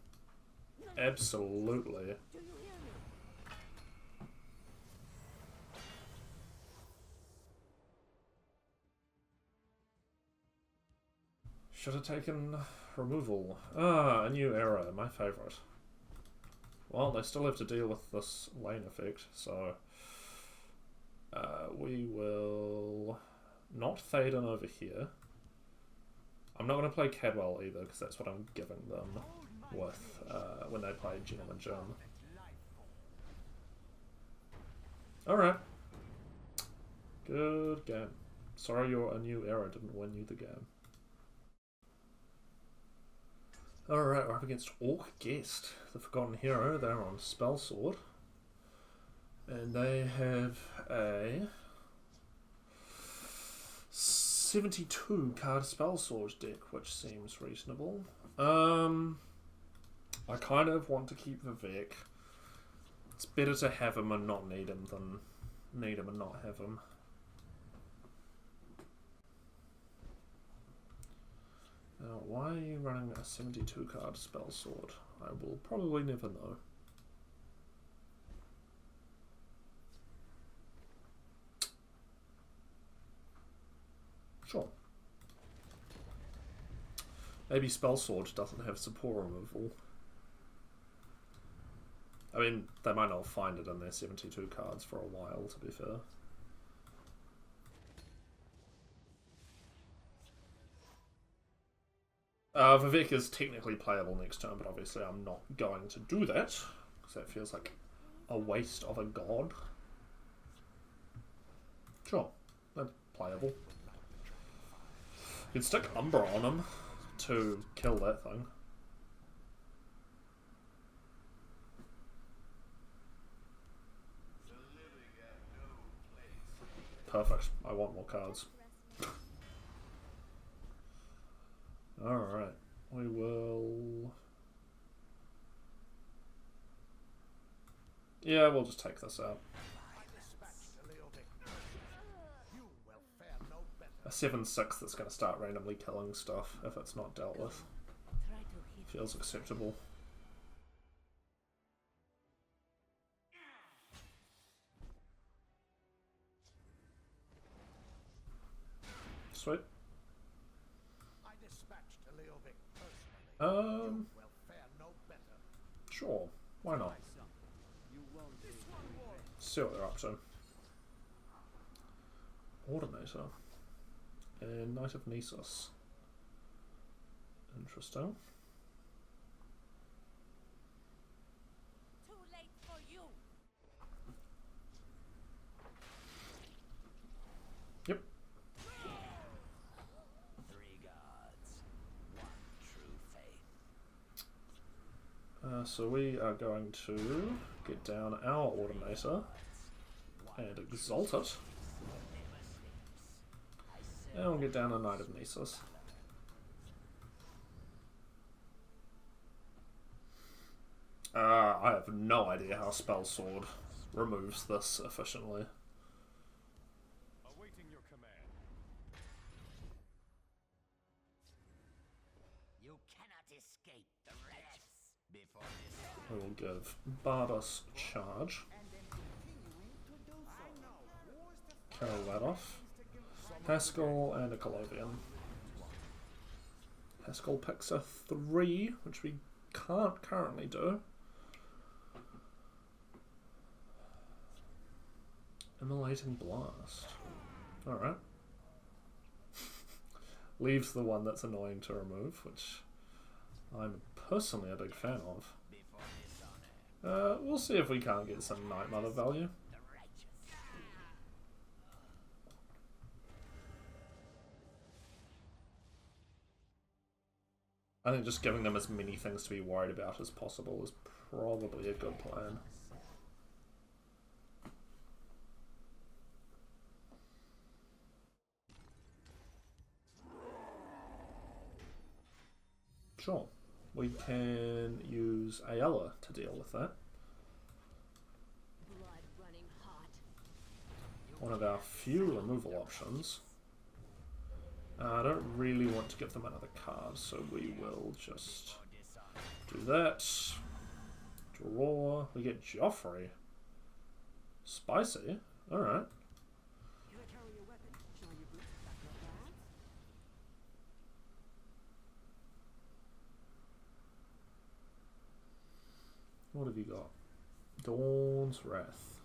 Absolutely. Do you hear me? Should have taken removal. Ah, a new era, my favourite. Well, they still have to deal with this lane effect, so we will not fade in over here. I'm not going to play Cadwell either, because that's what I'm giving them with when they play Gentleman Germ. Alright. Good game. Sorry your A New Era didn't win you the game. Alright, we're up against Orc Guest, the Forgotten Hero. They're on Spellsword. And they have a 72 card Spellsword deck, which seems reasonable. I kind of want to keep Vivek. It's better to have him and not need him than need him and not have him. Now, why are you running a 72 card Spellsword? I will probably never know. Sure. Maybe Spellsword doesn't have support removal. I mean, they might not find it in their 72 cards for a while, to be fair. Vivek is technically playable next turn, but obviously I'm not going to do that, because that feels like a waste of a god. Sure, that's playable. You can stick Umbra on him to kill that thing. Perfect, I want more cards. Alright, we will... Yeah, we'll just take this out. A 7/6 that's going to start randomly killing stuff if it's not dealt with. Try to hit. Feels acceptable. Sweet. I dispatched Um, Will fare no better. sure. Why not? You won't do it. See what they're up to. Ordinator. And Knight of Nessus. Interesting. Too late for you. Yep. 3 gods, 1 true faith. So we are going to get down our Ordinator and exalt it. And we'll get down a Knight of Nessus. I have no idea how Spellsword removes this efficiently. Awaiting your command. You cannot escape the wretches before this. We will give Bardus charge. And then continuing to do so. I know. Carol that off. Haskell and a Colovian. Haskell picks a 3, which we can't currently do. Immolating Blast. Alright. Leaves the one that's annoying to remove, which I'm personally a big fan of. We'll see if we can't get some Night Mother value. I think just giving them as many things to be worried about as possible is probably a good plan. Sure, we can use Ayala to deal with that. Blood running hot. One of our few removal options. I don't really want to give them another card, so we will just do that. Draw. We get Joffrey. Spicy. Alright. Can I carry your weapon? Shine your boots, back your bags? What have you got? Dawn's Wrath.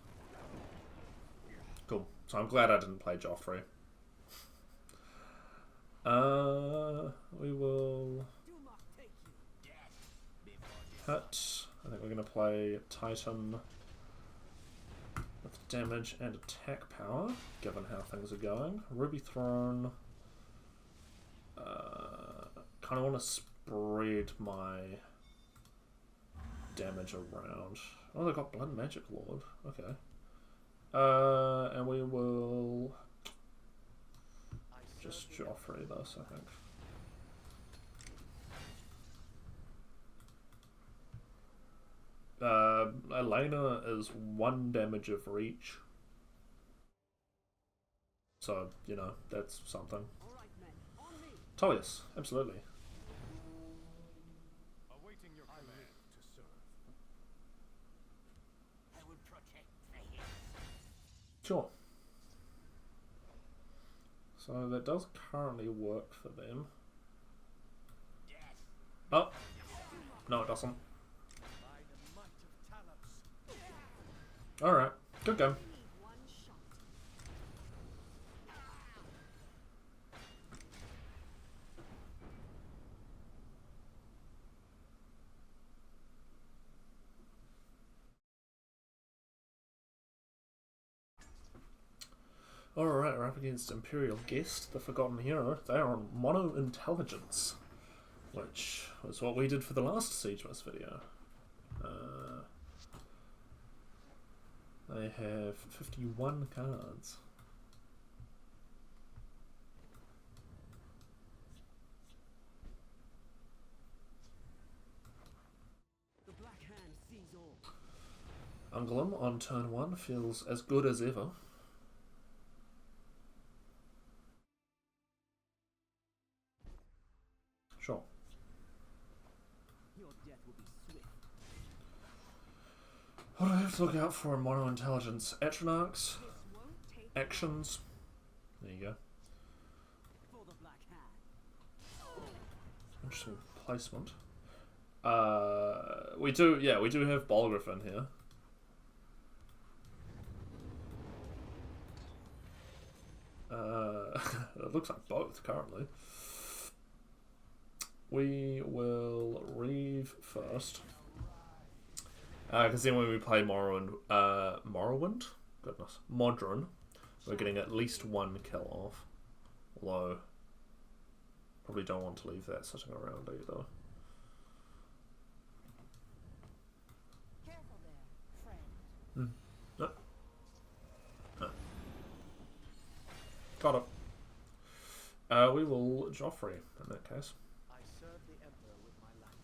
Cool. So I'm glad I didn't play Joffrey. We will hit. I think we're going to play Titan with damage and attack power, given how things are going. Ruby Throne. Kind of want to spread my damage around. Oh, they've got Blood Magic Lord. Okay. And we will just Joffrey this, I think. Elena is 1 damage of reach. So, you know, that's something. All right, men. On me. Tullius, absolutely. Awaiting your command. To serve. I will protect the hills. Sure. So that does currently work for them. Oh! No, it doesn't. By the might of Talos. Alright, good game. Need one shot. Alright, we're up against Imperial Guest, the Forgotten Hero. They are on Mono Intelligence, which was what we did for the last Siegemas video. They have 51 cards. The Black Hand sees all. Unglim on turn 1 feels as good as ever. Sure. Your death will be swift. What do I have to look out for in Mono Intelligence? Atronachs, This won't take actions. There you go. For the Black Hand. Interesting placement. We do have Bolgriff in here. It looks like both currently. We will Reeve first. Because then when we play Morrowind? Goodness. Modron, we're getting at least one kill off. Although, probably don't want to leave that sitting around either. Careful there, friend. No. No. Got it. We will Joffrey in that case. I serve the Emperor with my life.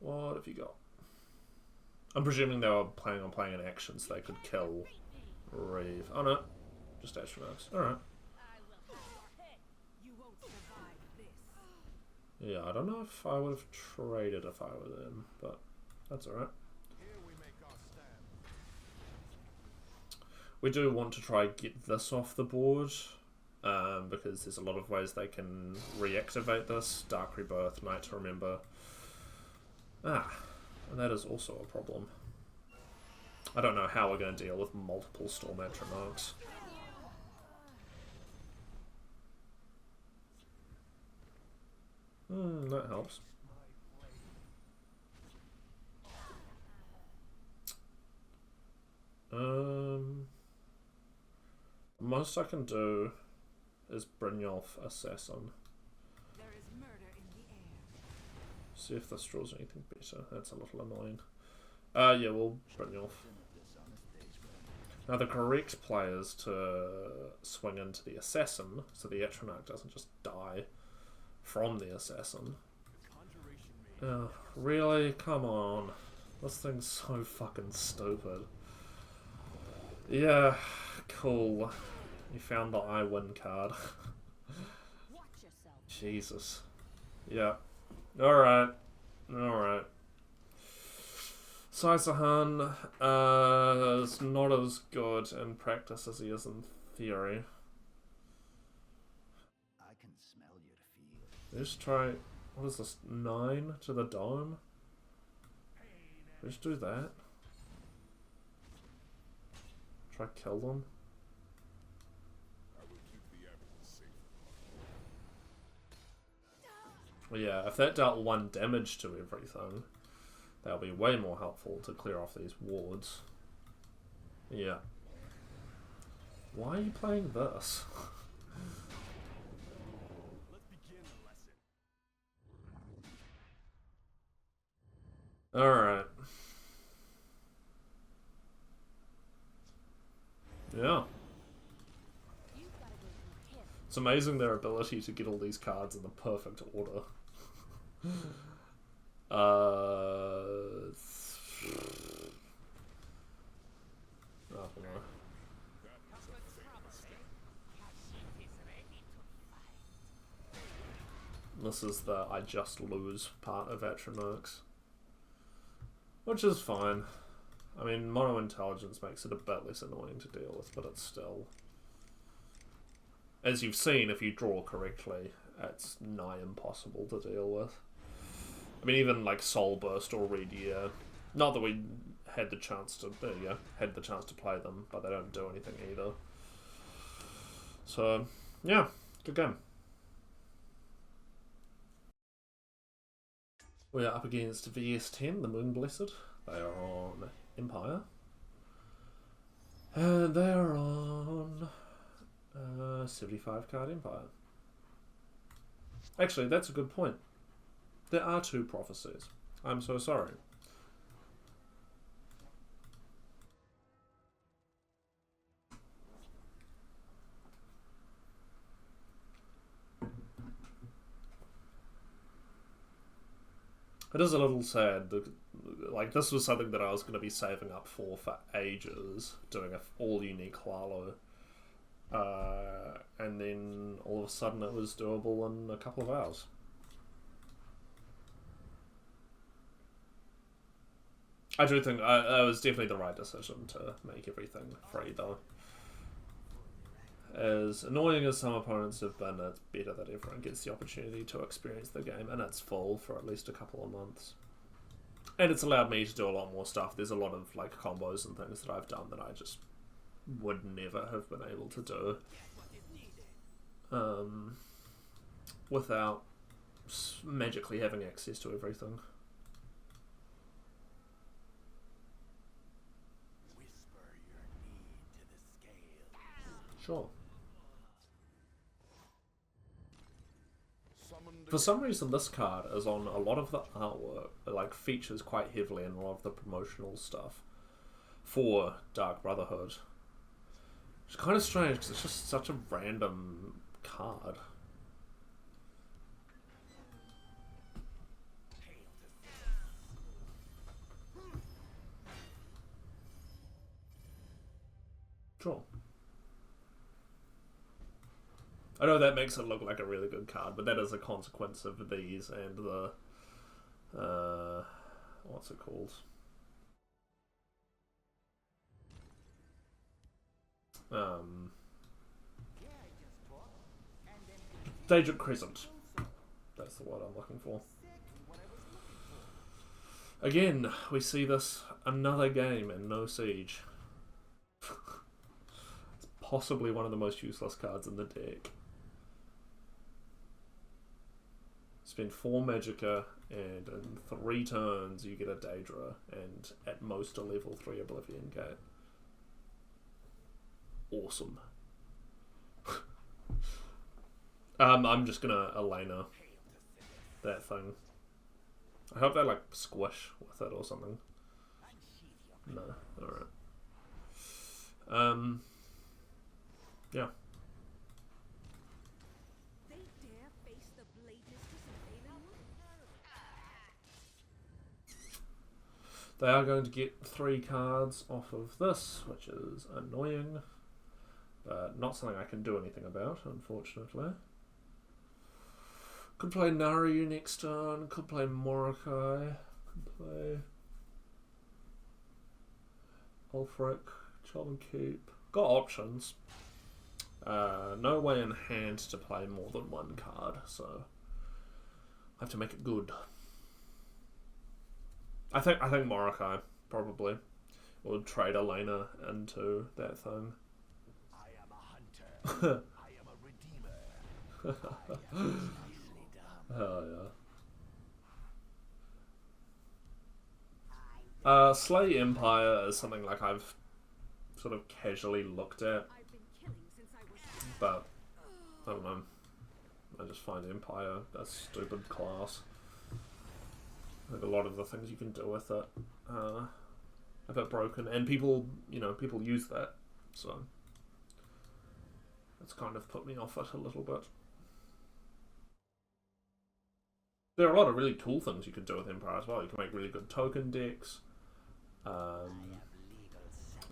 What have you got? I'm presuming they were planning on playing an action so they could kill Reeve. Oh no, just astronauts. Alright. I will have your head. You won't survive this. Yeah, I don't know if I would have traded if I were them, but that's alright. Here we make our stand. We do want to try get this off the board, because there's a lot of ways they can reactivate this. Dark Rebirth, Night to Remember. And that is also a problem. I don't know how we're going to deal with multiple Storm Atronachs. That helps. The most I can do is Brynjolf Assassin. There is murder in the air. See if this draws anything better. That's a little annoying. Yeah, we'll Brynjolf. Now the correct play is to swing into the Assassin, so the Atronach doesn't just die from the Assassin. Really? Come on. This thing's so fucking stupid. Yeah, cool. You found the I win card. Watch yourself. Jesus. Yeah. Alright. Alright. Saisahan is not as good in practice as he is in theory. I can smell your fear. Let's try... What is this? 9 to the dome? Let's do that. Try kill them. I will keep the evidence safe. Well, yeah, if that dealt 1 damage to everything, that'll be way more helpful to clear off these wards. Yeah. Why are you playing this? Let's begin the lesson. Alright. Yeah. You've got to go through him. It's amazing their ability to get all these cards in the perfect order. I don't know. This is the I just lose part of Atronachs. Which is fine. I mean, mono intelligence makes it a bit less annoying to deal with, but it's still... As you've seen, if you draw correctly, it's nigh impossible to deal with. I mean, even like Soul Burst or Red Year, not that we had the chance to, had the chance to play them, but they don't do anything either. So, yeah, good game. We are up against VS10, the Moon Blessed. They are on Empire. And they are on 75 card Empire. Actually, that's a good point. There are 2 prophecies. I'm so sorry. It is a little sad. Like, this was something that I was going to be saving up for ages, doing an all-unique Hlaalu. And then all of a sudden it was doable in a couple of hours. I do think that was definitely the right decision to make everything free, though. As annoying as some opponents have been, it's better that everyone gets the opportunity to experience the game in its full for at least a couple of months. And it's allowed me to do a lot more stuff. There's a lot of like combos and things that I've done that I just would never have been able to do without magically having access to everything. Whisper your need to the scale. Sure. Summoned For some reason, this card is on a lot of the artwork. It like features quite heavily in a lot of the promotional stuff for Dark Brotherhood. It's kind of strange because it's just such a random card. Sure. I know that makes it look like a really good card, but that is a consequence of these and the what's it called? Daedric Crescent. That's the word I'm looking for. Again, we see this another game and no siege. It's possibly one of the most useless cards in the deck. Spend 4 Magicka, and in 3 turns you get a Daedra, and at most a level 3 Oblivion Gate. Awesome. I'm just gonna Elena that thing. I hope they like squish with it or something. No, alright. Yeah. They dare face the blade mistress of Hlaalu? They are going to get 3 cards off of this, which is annoying. But not something I can do anything about, unfortunately. Could play Naryu next turn, could play Morokai, could play Ulfric, Challen Keep. Got options. No way in hand to play more than 1 card, so I have to make it good. I think Morokai probably will trade Elena into that thing. I am a hunter. I am a redeemer. I am nicely done. Hell yeah. Slay Empire is something like I've sort of casually looked at, I've been killing since I was but I don't know. I just find Empire a stupid class. I think a lot of the things you can do with it are a bit broken, and people use that, so it's kind of put me off it a little bit. There are a lot of really cool things you can do with Empire as well. You can make really good token decks. I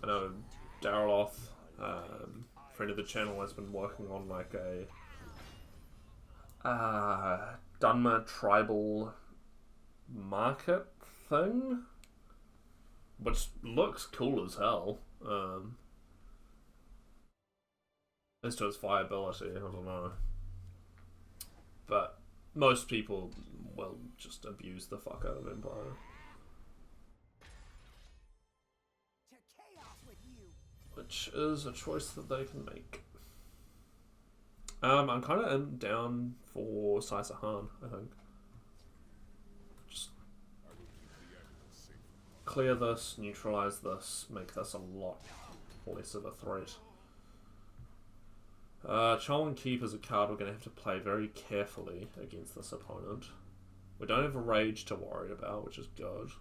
know Jarl, friend of the channel, has been working on like a Dunmer tribal market thing, which looks cool as hell. As to its viability, I don't know. But most people will just abuse the fuck out of Empire. To chaos with you. Which is a choice that they can make. I'm kind of down for Saisahan, I think. Just clear this, neutralize this, make this a lot less of a threat. Challen Keep is a card we're going to have to play very carefully against this opponent. We don't have a Rage to worry about, which is good.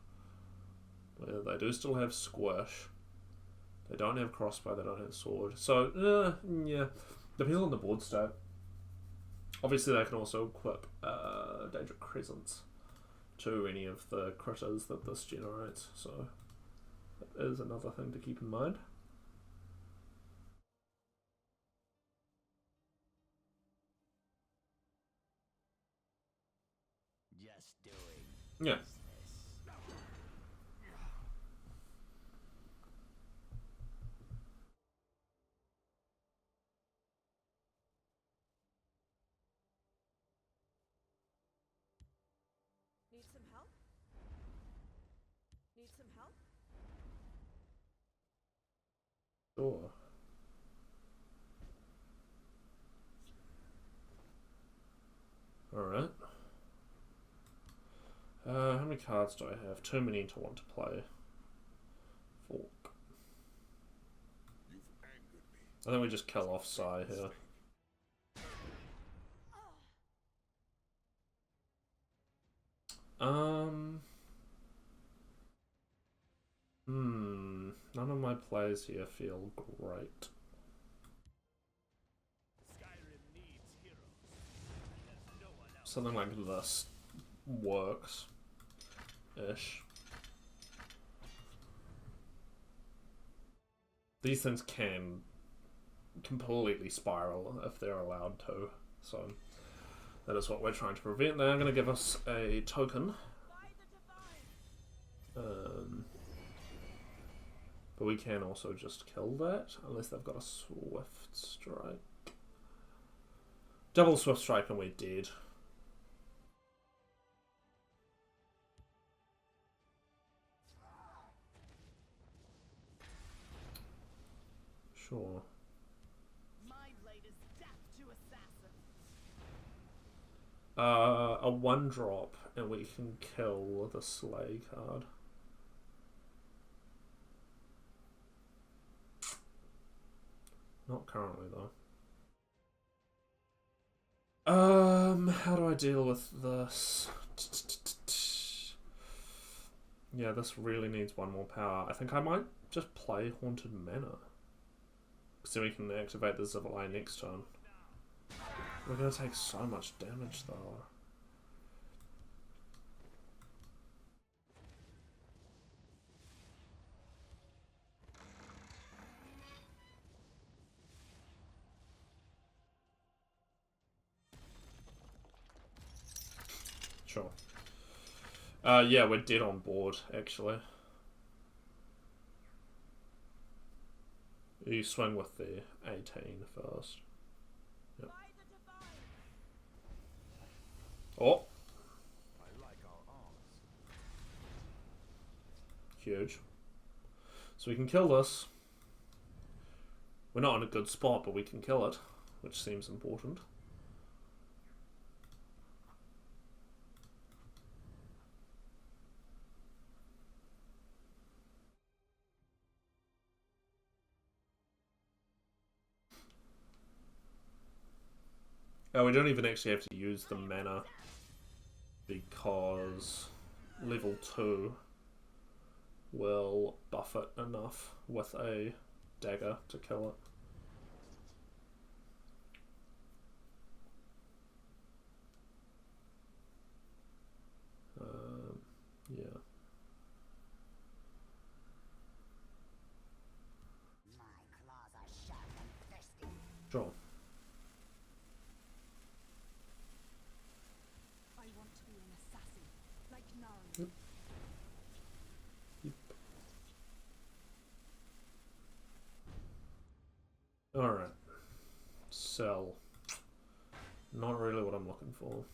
They do still have Squish. They don't have Crossbow, they don't have Sword. So, yeah, depends on the board state. Obviously they can also equip Daedric Crescents to any of the critters that this generates, so that is another thing to keep in mind. Just doing Yeah. business. Need some help? Need some help? Sure. Alright. How many cards do I have? Too many to want to play. Fork. You've angered me. I think we just kill off Sai here. None of my plays here feel great. Skyrim needs heroes. And there's no one else. Something like this works. Ish. These things can completely spiral if they're allowed to, so that is what we're trying to prevent. They are going to give us a token. But we can also just kill that, unless they've got a Swift Strike. Double Swift Strike and we're dead. Sure. My blade is death to assassins. A 1-drop and we can kill the Slay card. Not currently though. How do I deal with this? Yeah, this really needs one more power. I think I might just play Haunted Manor. So we can activate the Zivali next turn. We're gonna take so much damage though. Sure. Yeah, we're dead on board, actually. You swing with the 18 first. Yep. Oh! I like our arms. Huge. So we can kill this. We're not in a good spot, but we can kill it, which seems important. We don't even actually have to use the mana because level 2 will buff it enough with a dagger to kill it. Yeah. My claws are sharp and thirsty. Sure. I want to be an assassin, like Nari. Yep. Yep. Alright. Sell. Not really what I'm looking for.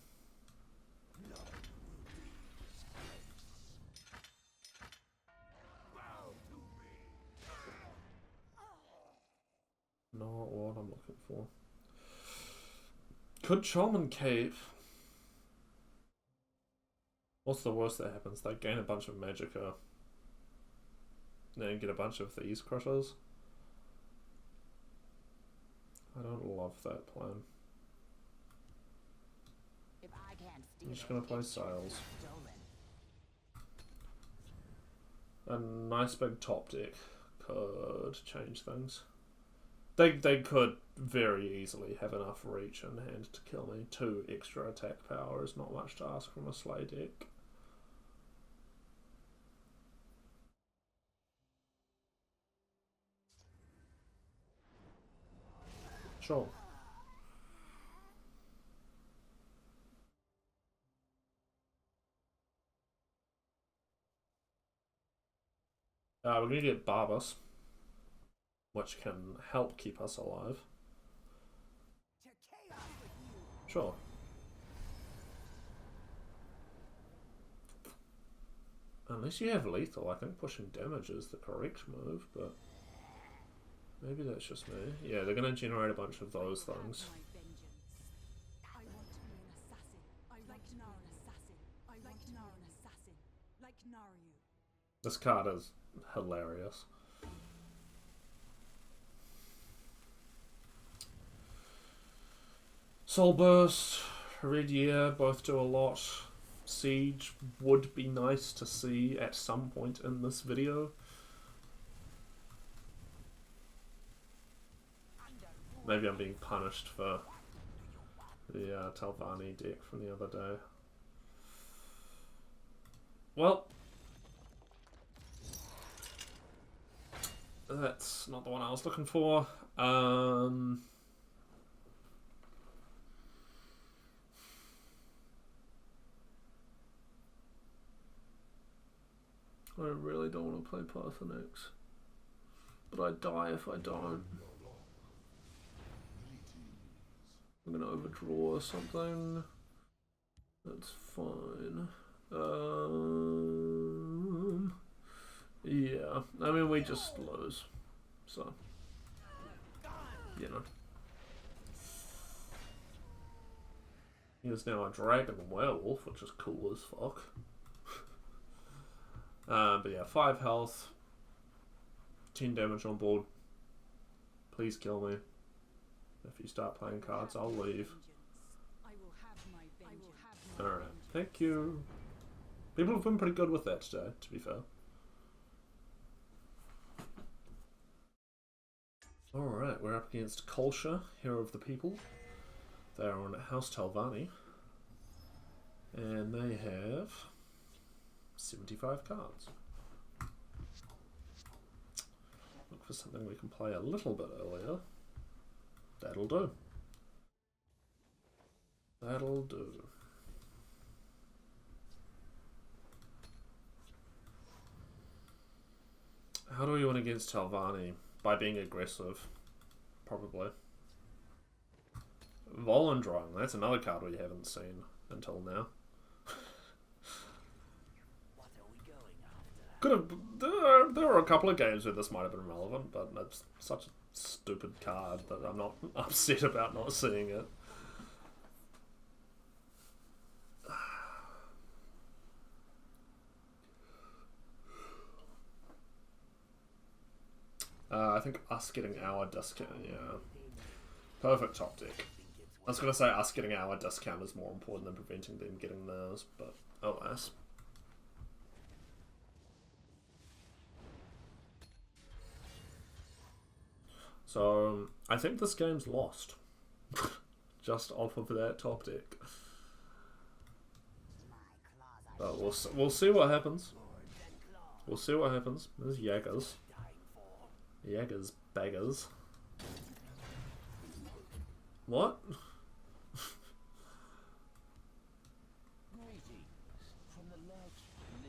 Not what I'm looking for. Could Shaman Cave? What's the worst that happens? They gain a bunch of magicka. Then get a bunch of these crushers. I don't love that plan. If I can't steal I'm just gonna play it's Sails. stolen. A nice big top deck could change things. They could very easily have enough reach in hand to kill me. 2 extra attack power is not much to ask from a Slay deck. Sure. We're gonna get Barbas, which can help keep us alive. To chaos with you. Sure. Unless you have lethal, I think pushing damage is the correct move, but maybe that's just me. Yeah, they're going to generate a bunch of those things. My vengeance. I want to be an assassin. I like to know an assassin. I like to know an assassin. Like Naru. This card is hilarious. Soul Burst, Red Year, both do a lot. Siege would be nice to see at some point in this video. Maybe I'm being punished for the Telvanni deck from the other day. Well, that's not the one I was looking for. I really don't want to play Parthenax, but I die if I don't. I'm gonna overdraw something. That's fine. Yeah, I mean we just lose, so you know. He is now a dragon werewolf, which is cool as fuck. But yeah, 5 health, 10 damage on board. Please kill me. If you start playing cards, I'll leave. I will have my vengeance. Alright, thank you. People have been pretty good with that today, to be fair. Alright, we're up against Kolsha, Hero of the People. They are on House Telvanni. And they have 75 cards. Look for something we can play a little bit earlier. That'll do. That'll do. How do we win against Telvanni? By being aggressive, probably. Volendrung, that's another card we haven't seen until now. Could have. There were a couple of games where this might have been relevant, but it's such a stupid card that I'm not upset about not seeing it. I think us getting our discount, yeah. Perfect top deck. I was going to say us getting our discount is more important than preventing them getting theirs, but alas. So, I think this game's lost. Just off of that top deck. But we'll see what happens. We'll see what happens. There's Jaggers. Jaggers baggers. What?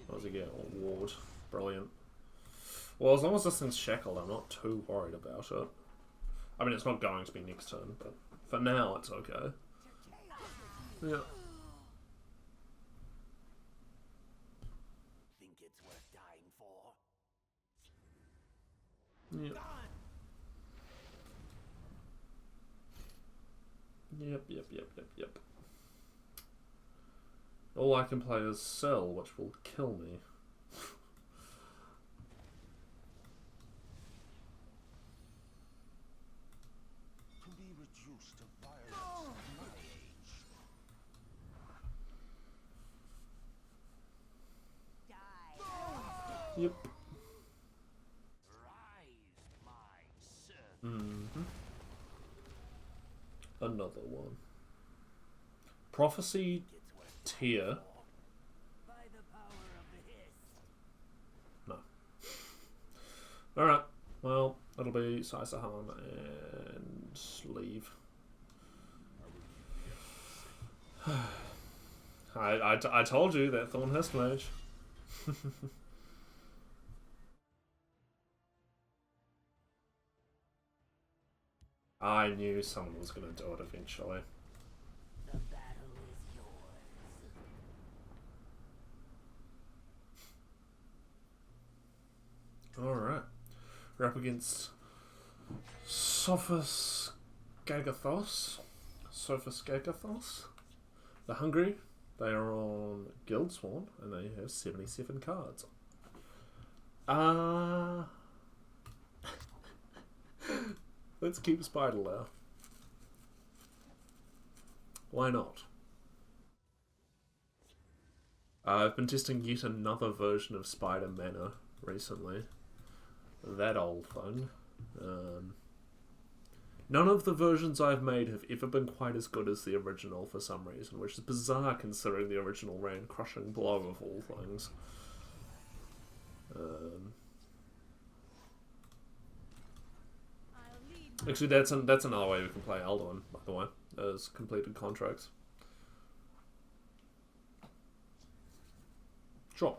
What does he get? Award. Brilliant. Well, as long as this thing's shackled, I'm not too worried about it. I mean, it's not going to be next turn, but for now, it's okay. Yeah. Think it's worth dying for? Yep. Yep. All I can play is Cell, which will kill me. To be reduced to violence at my age. Yep. Rise, my servant. Another one. Prophecy tier. By the power of the hiss. No. Alright. Well, it'll be Saisahan and leave. I told you that Thorn Hist Mage. I knew someone was going to do it eventually. The battle is yours. against Sophus Gagathos. The Hungry. They are on Guildsworn and they have 77 cards. Let's keep Spider there. Why not? I've been testing yet another version of Spider Mana recently. That old thing. None of the versions I've made have ever been quite as good as the original for some reason, which is bizarre considering the original ran Crushing Blow of all things. Actually, that's another way we can play Alduin, by the way, as completed contracts. Sure.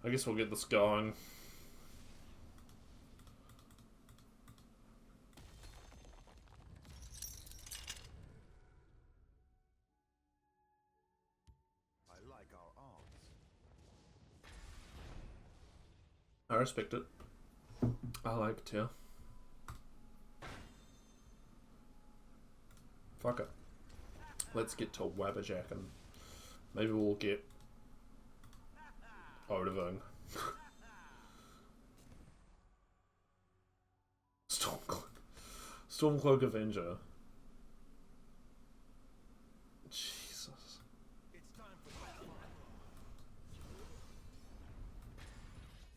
I guess we'll get this going. I like our arms. I respect it. I like it too. Fuck it. Let's get to Wabberjackin'. Maybe we'll get Odoving. Stormcloak Avenger. Jesus. It's time for battle.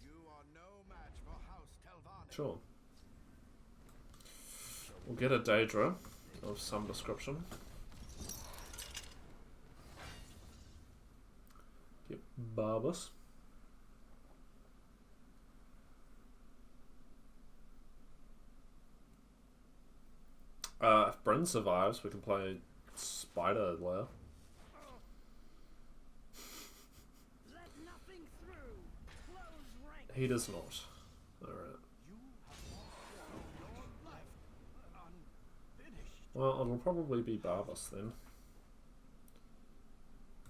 You are no match for House Telvanni. Sure. We'll get a Daedra of some description. Get Barbus. If Bryn survives, we can play Spider Lair. Let nothing through. Close ranks. He does not. Alright. You have lost your life. Unfinished. Well, it'll probably be Barbus then.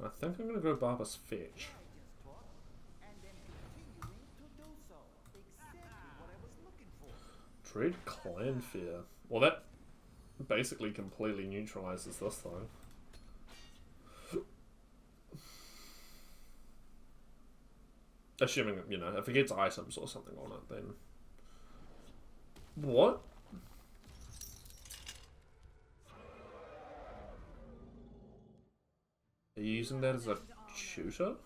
I think I'm gonna go Barbus Fetch. And then continuing to do so. Exactly what I was looking for. Dread Clan Fear. Well, that basically completely neutralizes this thing. Assuming, you know, if it gets items or something on it, then... What? Are you using that as a shooter?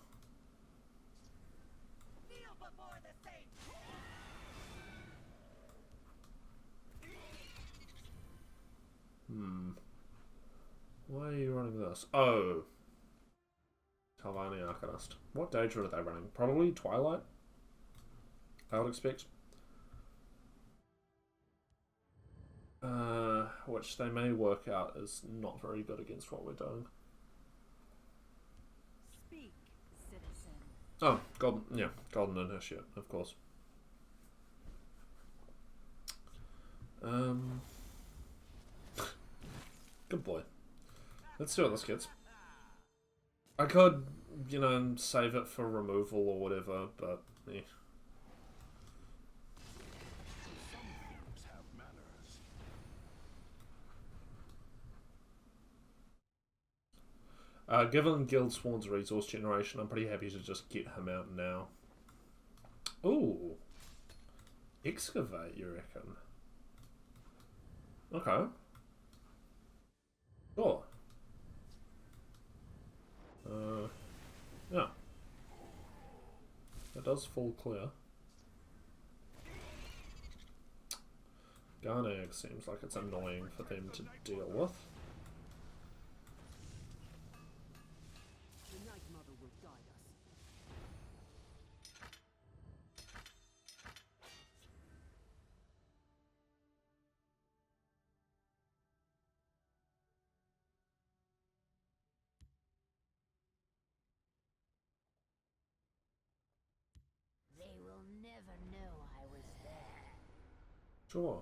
Kneel before the saints. Why are you running this? Oh. Telvanni Arcanist. What Daedra are they running? Probably Twilight? I would expect. Which they may work out is not very good against what we're doing. Speak, citizen. Oh, Golden, yeah, Golden Initiate, of course. Good boy. Let's see what this gets. I could, you know, save it for removal or whatever, but eh. Some things have manners. Given Guildsworn's resource generation, I'm pretty happy to just get him out now. Ooh. Excavate, you reckon? Okay. Sure. Yeah. That does fall clear. Garnag seems like it's annoying for them to deal with. The Night Mother will guide us. They will never know I was there. Sure.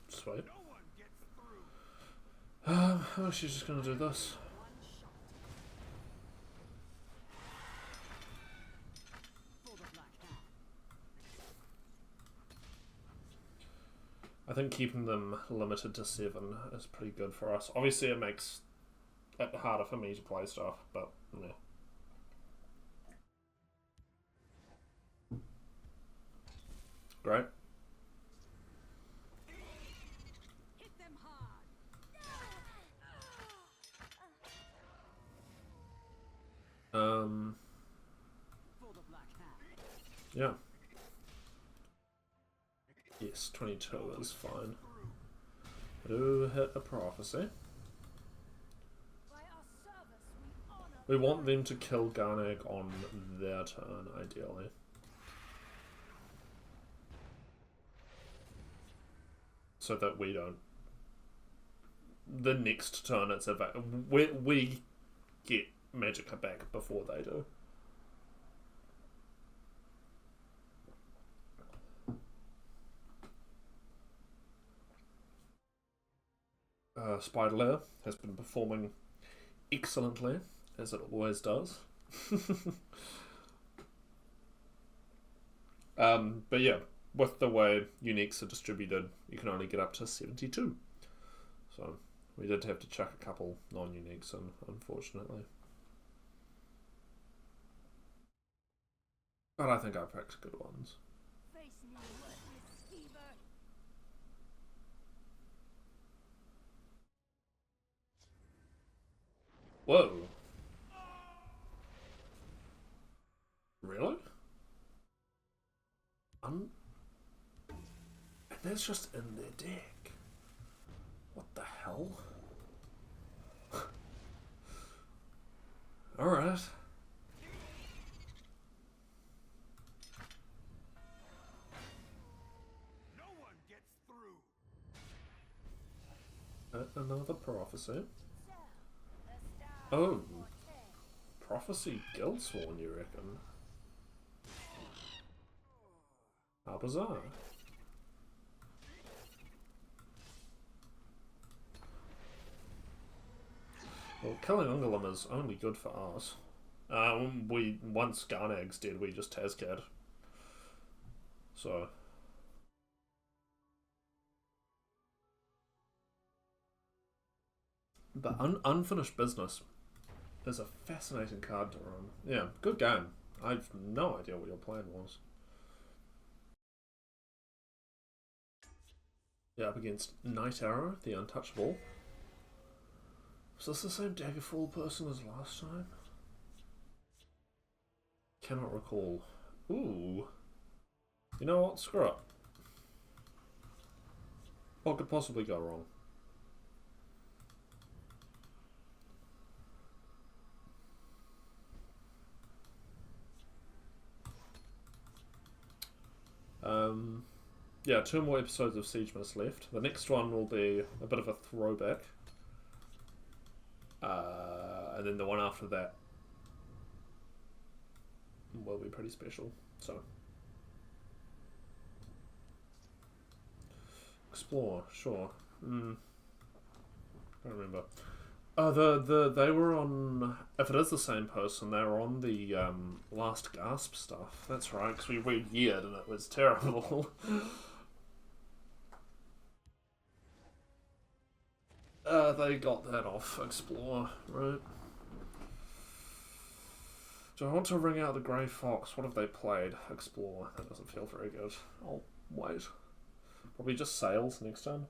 Sweet. Oh, she's just gonna do this. I think keeping them limited to 7 is pretty good for us. Obviously, it makes it harder for me to play stuff, but yeah. Great. Hit them hard. Yeah. Yes, 22 is fine. Do hit a prophecy. By our service, we honor. We want them to kill Garnag on their turn, ideally. So that we don't... The next turn it's we get Magicka back before they do. Spider Lair has been performing excellently, as it always does. But yeah, with the way uniques are distributed, you can only get up to 72. So we did have to chuck a couple non-uniques in, unfortunately. But I think I picked good ones. Face me, worthless schemer. Whoa. Really? And that's just in their deck. What the hell? Alright. No one gets through. Another prophecy. So, the star Oh. Fourteenth. Prophecy Guildsworn, you reckon? How bizarre. Well, killing Ungolem is only good for us. Once Garnag's dead, we just Tazcad. So... But Unfinished Business is a fascinating card to run. Yeah, good game. I've no idea what your plan was. Yeah, up against Night Arrow, the Untouchable. Was this the same Daggerfall person as last time? Cannot recall. Ooh. You know what? Screw it. What could possibly go wrong? Yeah, 2 more episodes of Siegemas left. The next one will be a bit of a throwback. And then the one after that will be pretty special. So, explore, sure. Don't remember. They were on. If it is the same person, they were on the Last Gasp stuff. That's right, because we re-geared and it was terrible. They got that off Explore, right? Do I want to ring out the Grey Fox? What have they played? Explore. That doesn't feel very good. I'll wait. Probably just Sails next time.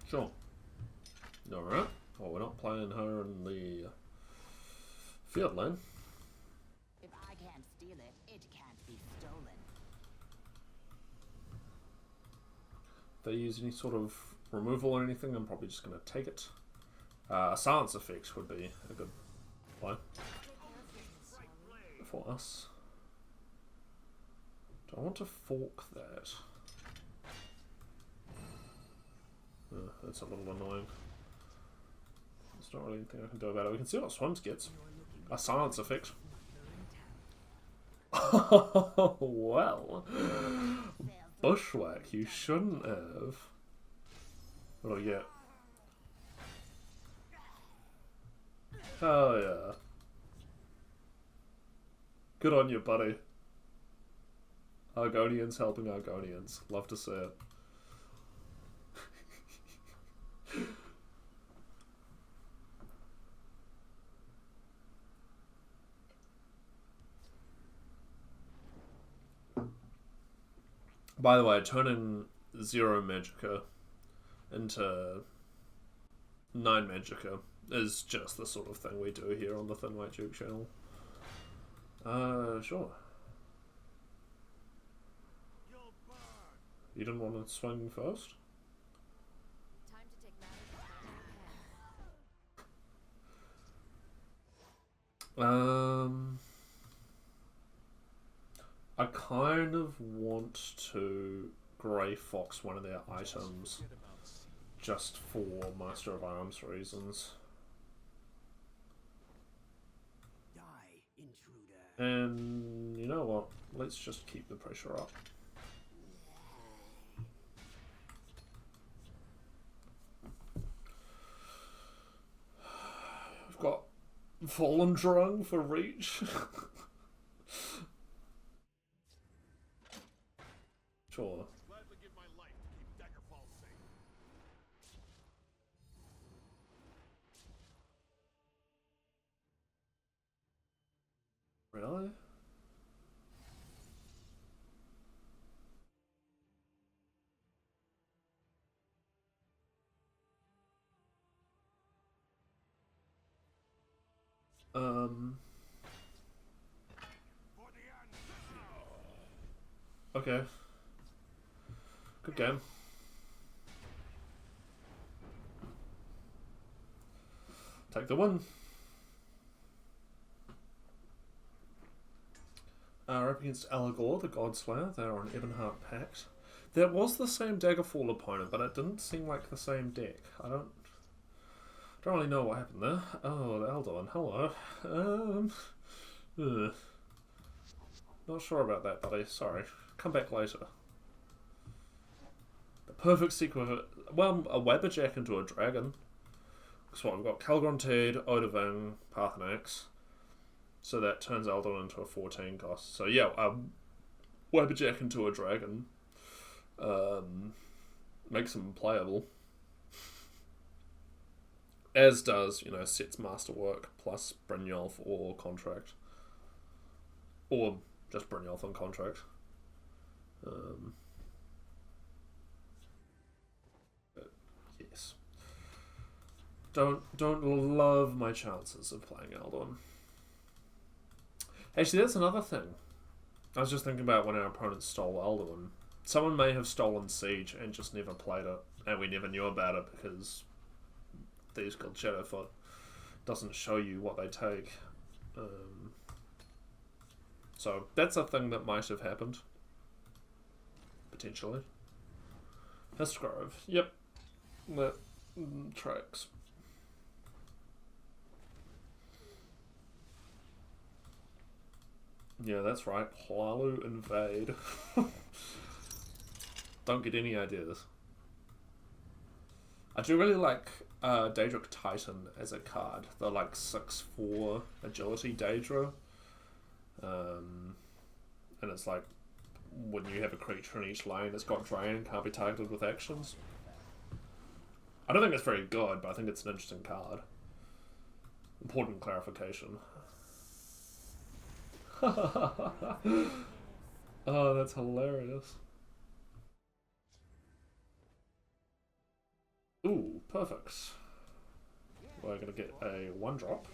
Sure. Alright. Well, we're not playing her in the field lane. If I can't steal it, it can't be stolen. If they use any sort of removal or anything, I'm probably just going to take it. A silence effect would be a good play for us. Do I want to fork that? That's a little annoying. There's not really anything I can do about it. We can see what Swims gets. A silence effect. Well. Bushwhack, you shouldn't have. What do we get? Oh yeah. Good on you, buddy. Argonians helping Argonians. Love to see it. By the way, turning 0 Magicka into 9 Magicka is just the sort of thing we do here on the Thin White Duke channel. Sure. You didn't want to swing first? Time to take matters I kind of want to Grey Fox one of their items just for Master of Arms reasons. Die, intruder. And you know what? Let's just keep the pressure up. I've got Fallen Drung for reach. Sure. Gladly give my life to keep Daggerfall safe. Really? Okay. Good game. Take the win. We're up against Allegor, the Godslayer. They're on Ebonheart Pact. That was the same Daggerfall opponent, but it didn't seem like the same deck. I don't really know what happened there. Oh, Eldon, hello. Not sure about that, buddy. Sorry. Come back later. The perfect sequence. Well, a Wabberjack into a dragon. So what, we've got Calgrontaid, Odavang, Parthenax. So that turns Eldon into a 14 cost. So yeah, Wabberjack into a dragon. Makes him playable. As does, you know, Set's Masterwork plus Brynjolf or Contract. Or just Brynjolf on Contract. Yes. Don't love my chances of playing Eldon. Actually, that's another thing. I was just thinking about when our opponents stole Eldon. Someone may have stolen Siege and just never played it, and we never knew about it because Thieves Guild Shadowfoot doesn't show you what they take. So that's a thing that might have happened. Potentially. Histgrove. Yep. That tracks. Yeah, that's right. Hlaalu invade. Don't get any ideas. I do really like Daedric Titan as a card. The like 6/4 agility Daedra. And it's like when you have a creature in each lane, it's got drain and can't be targeted with actions. I don't think it's very good, but I think it's an interesting card. Important clarification. Oh, that's hilarious. Ooh, perfect. We're gonna get a 1-drop,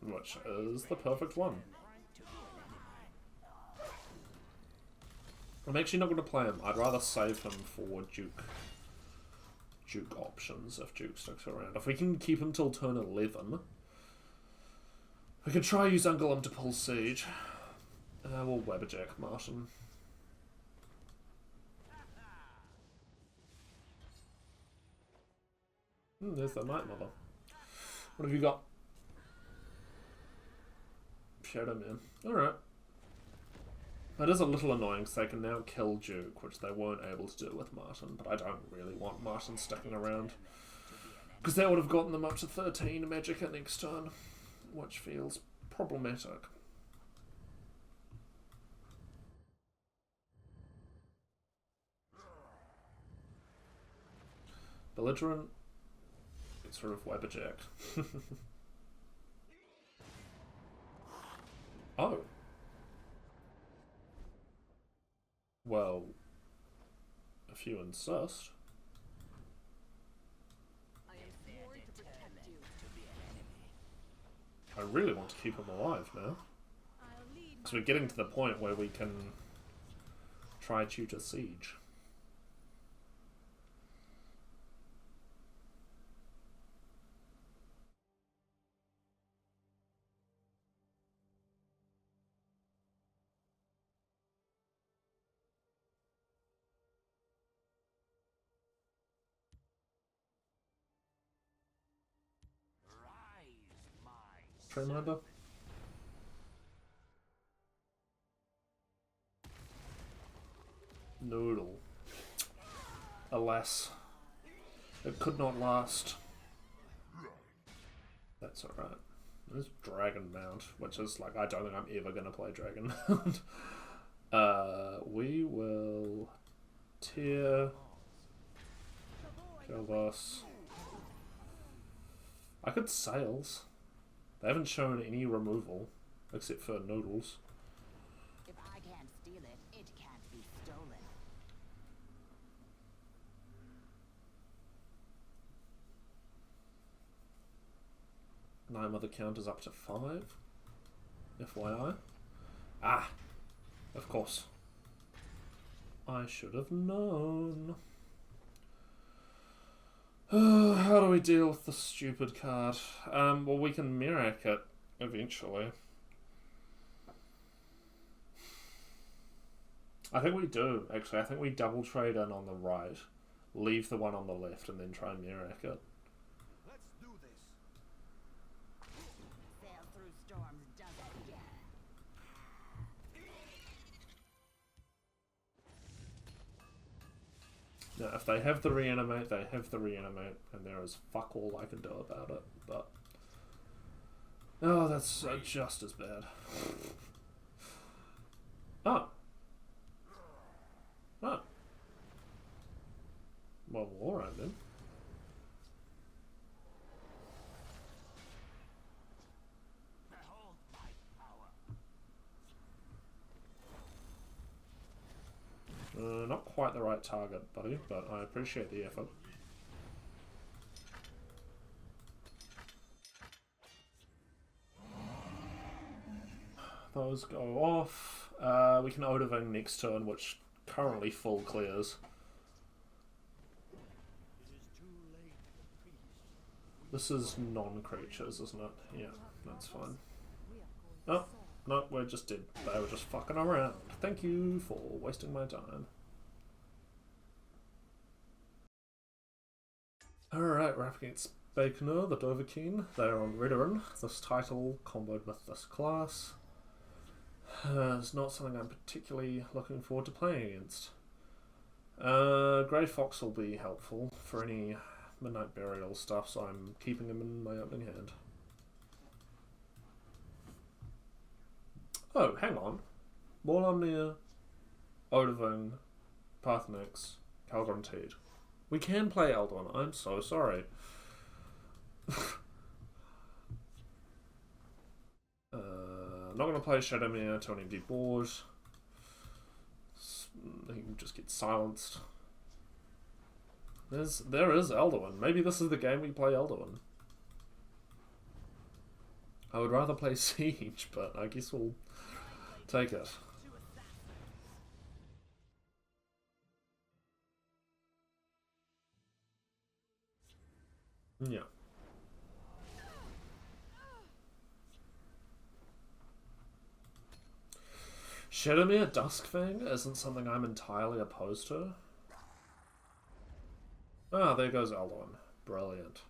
which is the perfect one. I'm actually not going to play him. I'd rather save him for Duke. Duke options if Duke sticks around. If we can keep him till turn 11, we can try use Ungolem to pull Siege. We'll Webberjack Martin. There's the Night Mother. What have you got? Shadow Man. Alright. It is a little annoying because they can now kill Duke, which they weren't able to do with Martin, but I don't really want Martin sticking around. Because that would have gotten them up to 13 magic at next turn, which feels problematic. Belligerent. It's sort of Webberjacked. Oh. Well, if you insist. I really want to keep him alive now. Because we're getting to the point where we can try tutor Siege. Reminder. Noodle. Alas, it could not last. That's alright. There's Dragon Mount, which is like, I don't think I'm ever gonna play Dragon Mount. We will tear. Kill this. I could Sails. They haven't shown any removal, except for Noodles. If I can't steal it, it can't be stolen. Night Mother count is up to 5. FYI. Ah! Of course. I should have known. How do we deal with the stupid card? Well, we can Mirac it eventually. I think we do, actually. I think we double trade in on the right, leave the one on the left, and then try and Mirac it. Let's do this. Sail through storms doesn't get. Now, if they have the reanimate, they have the reanimate, and there is fuck all I can do about it, but... Oh, that's just as bad. Oh. Oh. Well, alright then. Behold my power. Not quite the right target, buddy, but I appreciate the effort. Those go off. We can Odoving next turn, which currently full clears. This is non-creatures, isn't it? Yeah, that's fine. Oh, no, we're just dead. They were just fucking around. Thank you for wasting my time. Alright, we're up against Baconer, the Dovahkiin. They are on Redoran. This title comboed with this class. It's not something I'm particularly looking forward to playing against. Grey Fox will be helpful for any Midnight Burial stuff, so I'm keeping him in my opening hand. Oh, hang on. Morlumnir, Odoving, Parthenix, Caldron Teed. We can play Eldon, I'm so sorry. Not going to play Shadowmere to an empty board. He can just get silenced. There is Elduin. Maybe this is the game we play Elduin. I would rather play Siege, but I guess we'll take it. Yeah. Shadowmere Duskfang isn't something I'm entirely opposed to. Ah, there goes Alduin. Brilliant.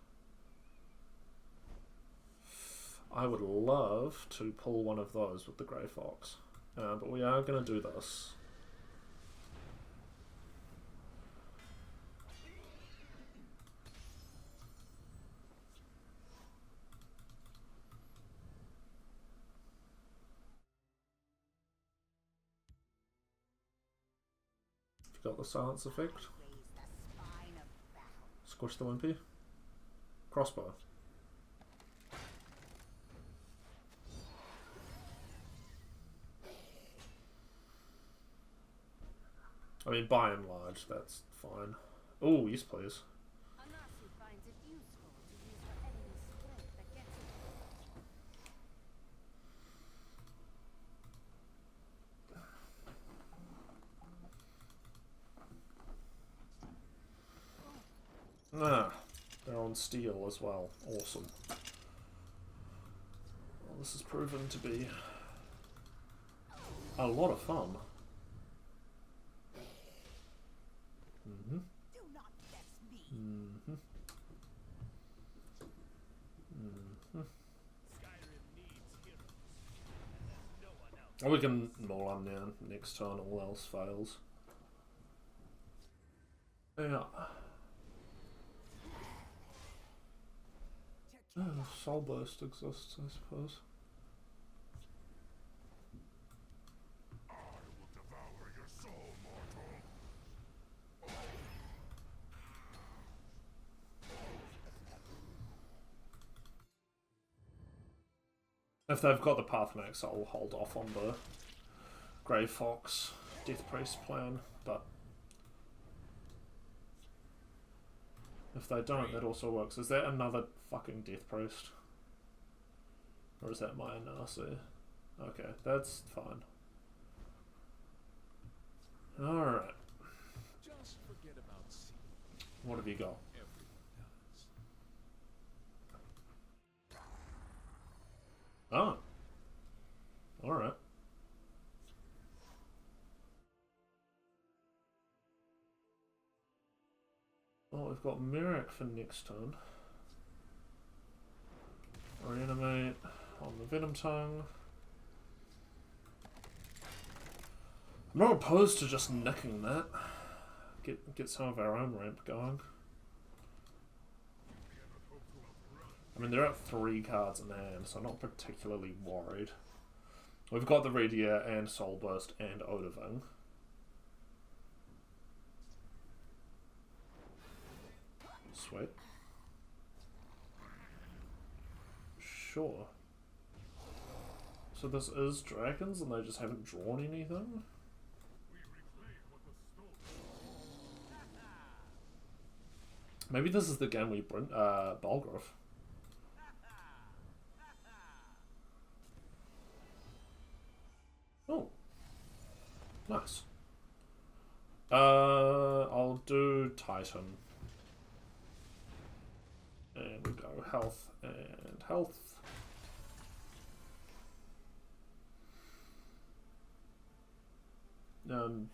I would love to pull one of those with the Grey Fox. But we are going to do this. Got the silence effect. Squish the Wimpy. Crossbow. I mean, by and large, that's fine. Oh, yes, please. Ah, they're on steel as well. Awesome. Well, this has proven to be a lot of fun. Mm-hmm. Do not vex me. Mm-hmm. Mm-hmm. Oh, we can maul him now. Next turn, all else fails. Yeah. Oh, Soul Burst exists, I suppose. I will devour your soul, mortal. If they've got the Pathmax, I'll hold off on the Grey Fox Death Priest plan, but if they don't, that also works. Is that another fucking Death Priest? Or is that my Nasi? Okay, that's fine. Alright. Just forget about sea. What have you got? Everyone does. Oh. Alright. Well, we've got Merrick for next turn. Reanimate on the Venom Tongue. I'm not opposed to just nicking that. Get some of our own ramp going. I mean, they're at 3 cards in hand, so I'm not particularly worried. We've got the Redia and Soul Burst and Odoving. Sweet. Sure. So this is dragons and they just haven't drawn anything? Maybe this is the game we bring Balgruuf. Oh. Nice. I'll do Titan. And we go health and health.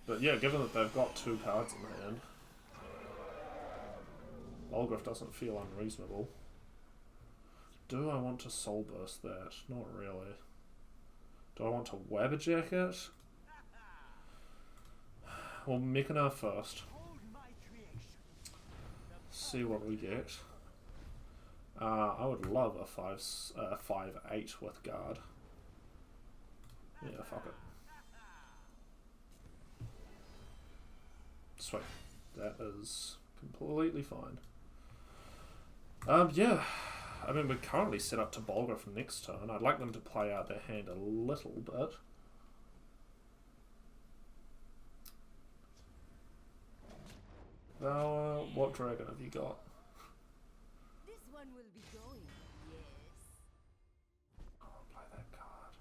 But yeah, given that they've got 2 cards in hand, Balgruuf doesn't feel unreasonable. Do I want to Soul Burst that? Not really. Do I want to Wabberjack it? Well, Mechana first. See what we get. I would love a 5/8 with guard. Yeah, fuck it. Sweet. That is completely fine. Yeah. I mean, we're currently set up to Balgruuf next turn. I'd like them to play out their hand a little bit. What dragon have you got? This one will be going, yes. Oh, play that card.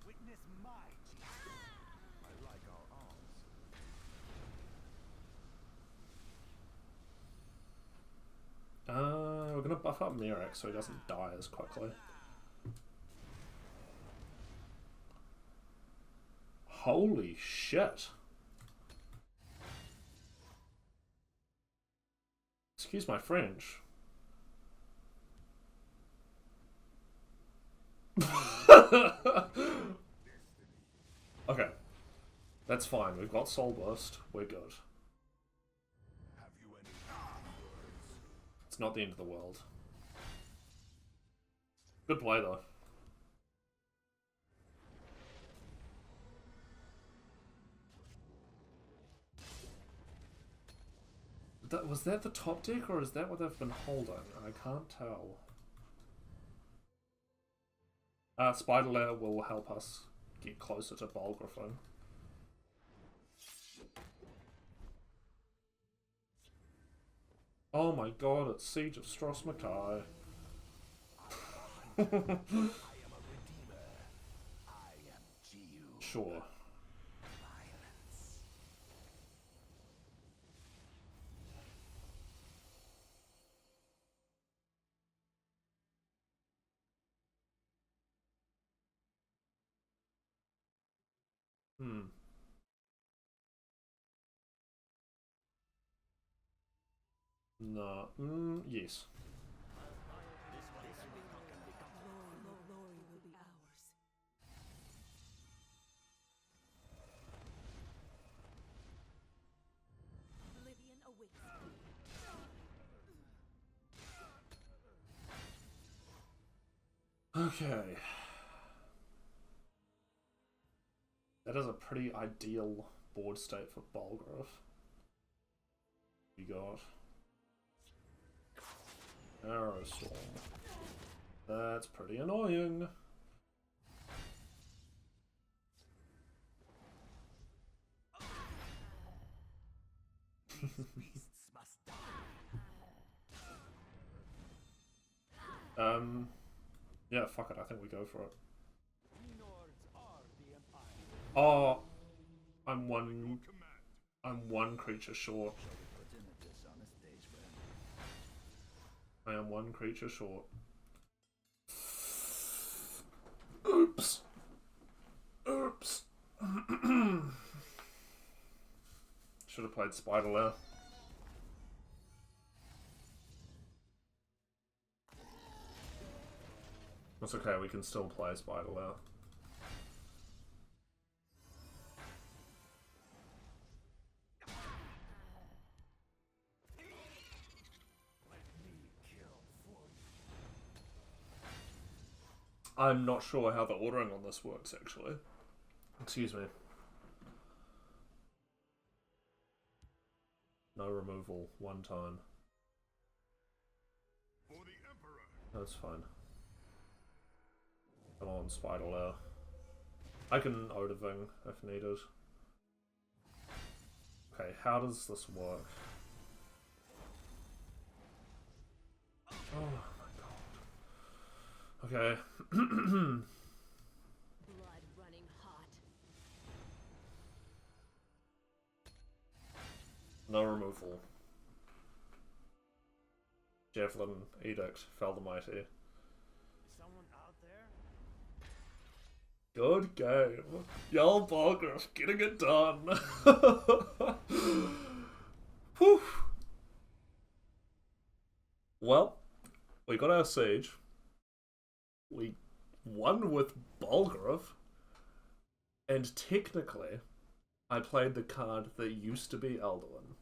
Witness my genius. I like our arms. to buff up Merrick so he doesn't die as quickly. Holy shit. Excuse my French. Okay. That's fine. We've got Soul Burst. We're good. Have you any words? It's not the end of the world. Good play, though. Was that the top deck, or is that what they've been holding? I can't tell. Spider Lair will help us get closer to Balgriffin. Oh my god, it's Siege of Stros Mackay. I am a redeemer. I am Geo. Sure. Violence. No. Yes. Glory will be ours. Oblivion awaits. Okay. That is a pretty ideal board state for Balgriff. You got Arrowstorm. That's pretty annoying. Beasts must die. Yeah, fuck it, I think we go for it. Nords are the Empire. Oh, I'm one creature short. Put in a dishonest stage I am one creature short. Oops. Oops. Should have played Spider Lair. That's okay, we can still play Spider Lair. I'm not sure how the ordering on this works, actually. Excuse me. No removal, one time. For the Emperor. That's fine. Come on, Spider Lair. I can Odaving if needed. Okay, how does this work? Oh my god. Okay. Blood running hot. No removal. Javelin, Edict, Fell the Mighty. Is someone out there? Good game. Jarl Balgriff getting it done. Whew. Well, we got our siege. We won with Balgriff. And technically, I played the card that used to be Elduin.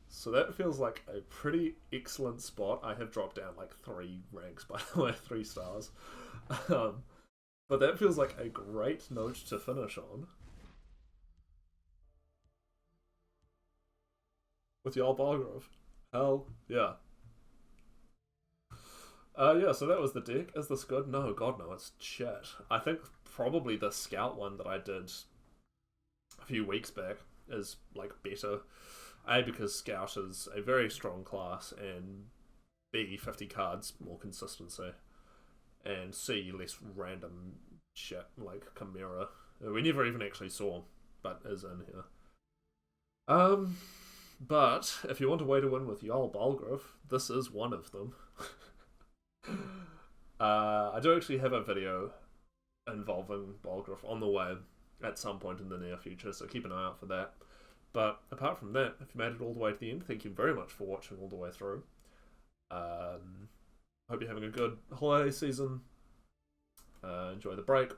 So that feels like a pretty excellent spot. I have dropped down like 3 ranks, by the way, 3 stars. But that feels like a great note to finish on. With Jarl Balgriff. Hell yeah. Yeah, so that was the deck. Is this good? No, god no, it's shit. I think probably the Scout one that I did a few weeks back is like better. A, because Scout is a very strong class, and B, 50 cards, more consistency. And C, less random shit like Chimera. We never even actually saw, but is in here. But if you want a way to win with Jarl Balgruuf, this is one of them. I do actually have a video involving Balgruuf on the way at some point in the near future, so keep an eye out for that. But apart from that, if you made it all the way to the end, thank you very much for watching all the way through. Hope you're having a good holiday season. Enjoy the break.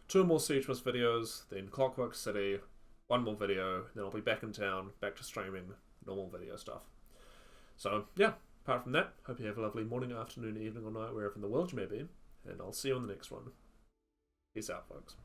2 more Siegemas videos, then Clockwork City, 1 more video, then I'll be back in town, back to streaming normal video stuff. So yeah, apart from that, hope you have a lovely morning, afternoon, evening or night, wherever in the world you may be, and I'll see you on the next one. Peace out, folks.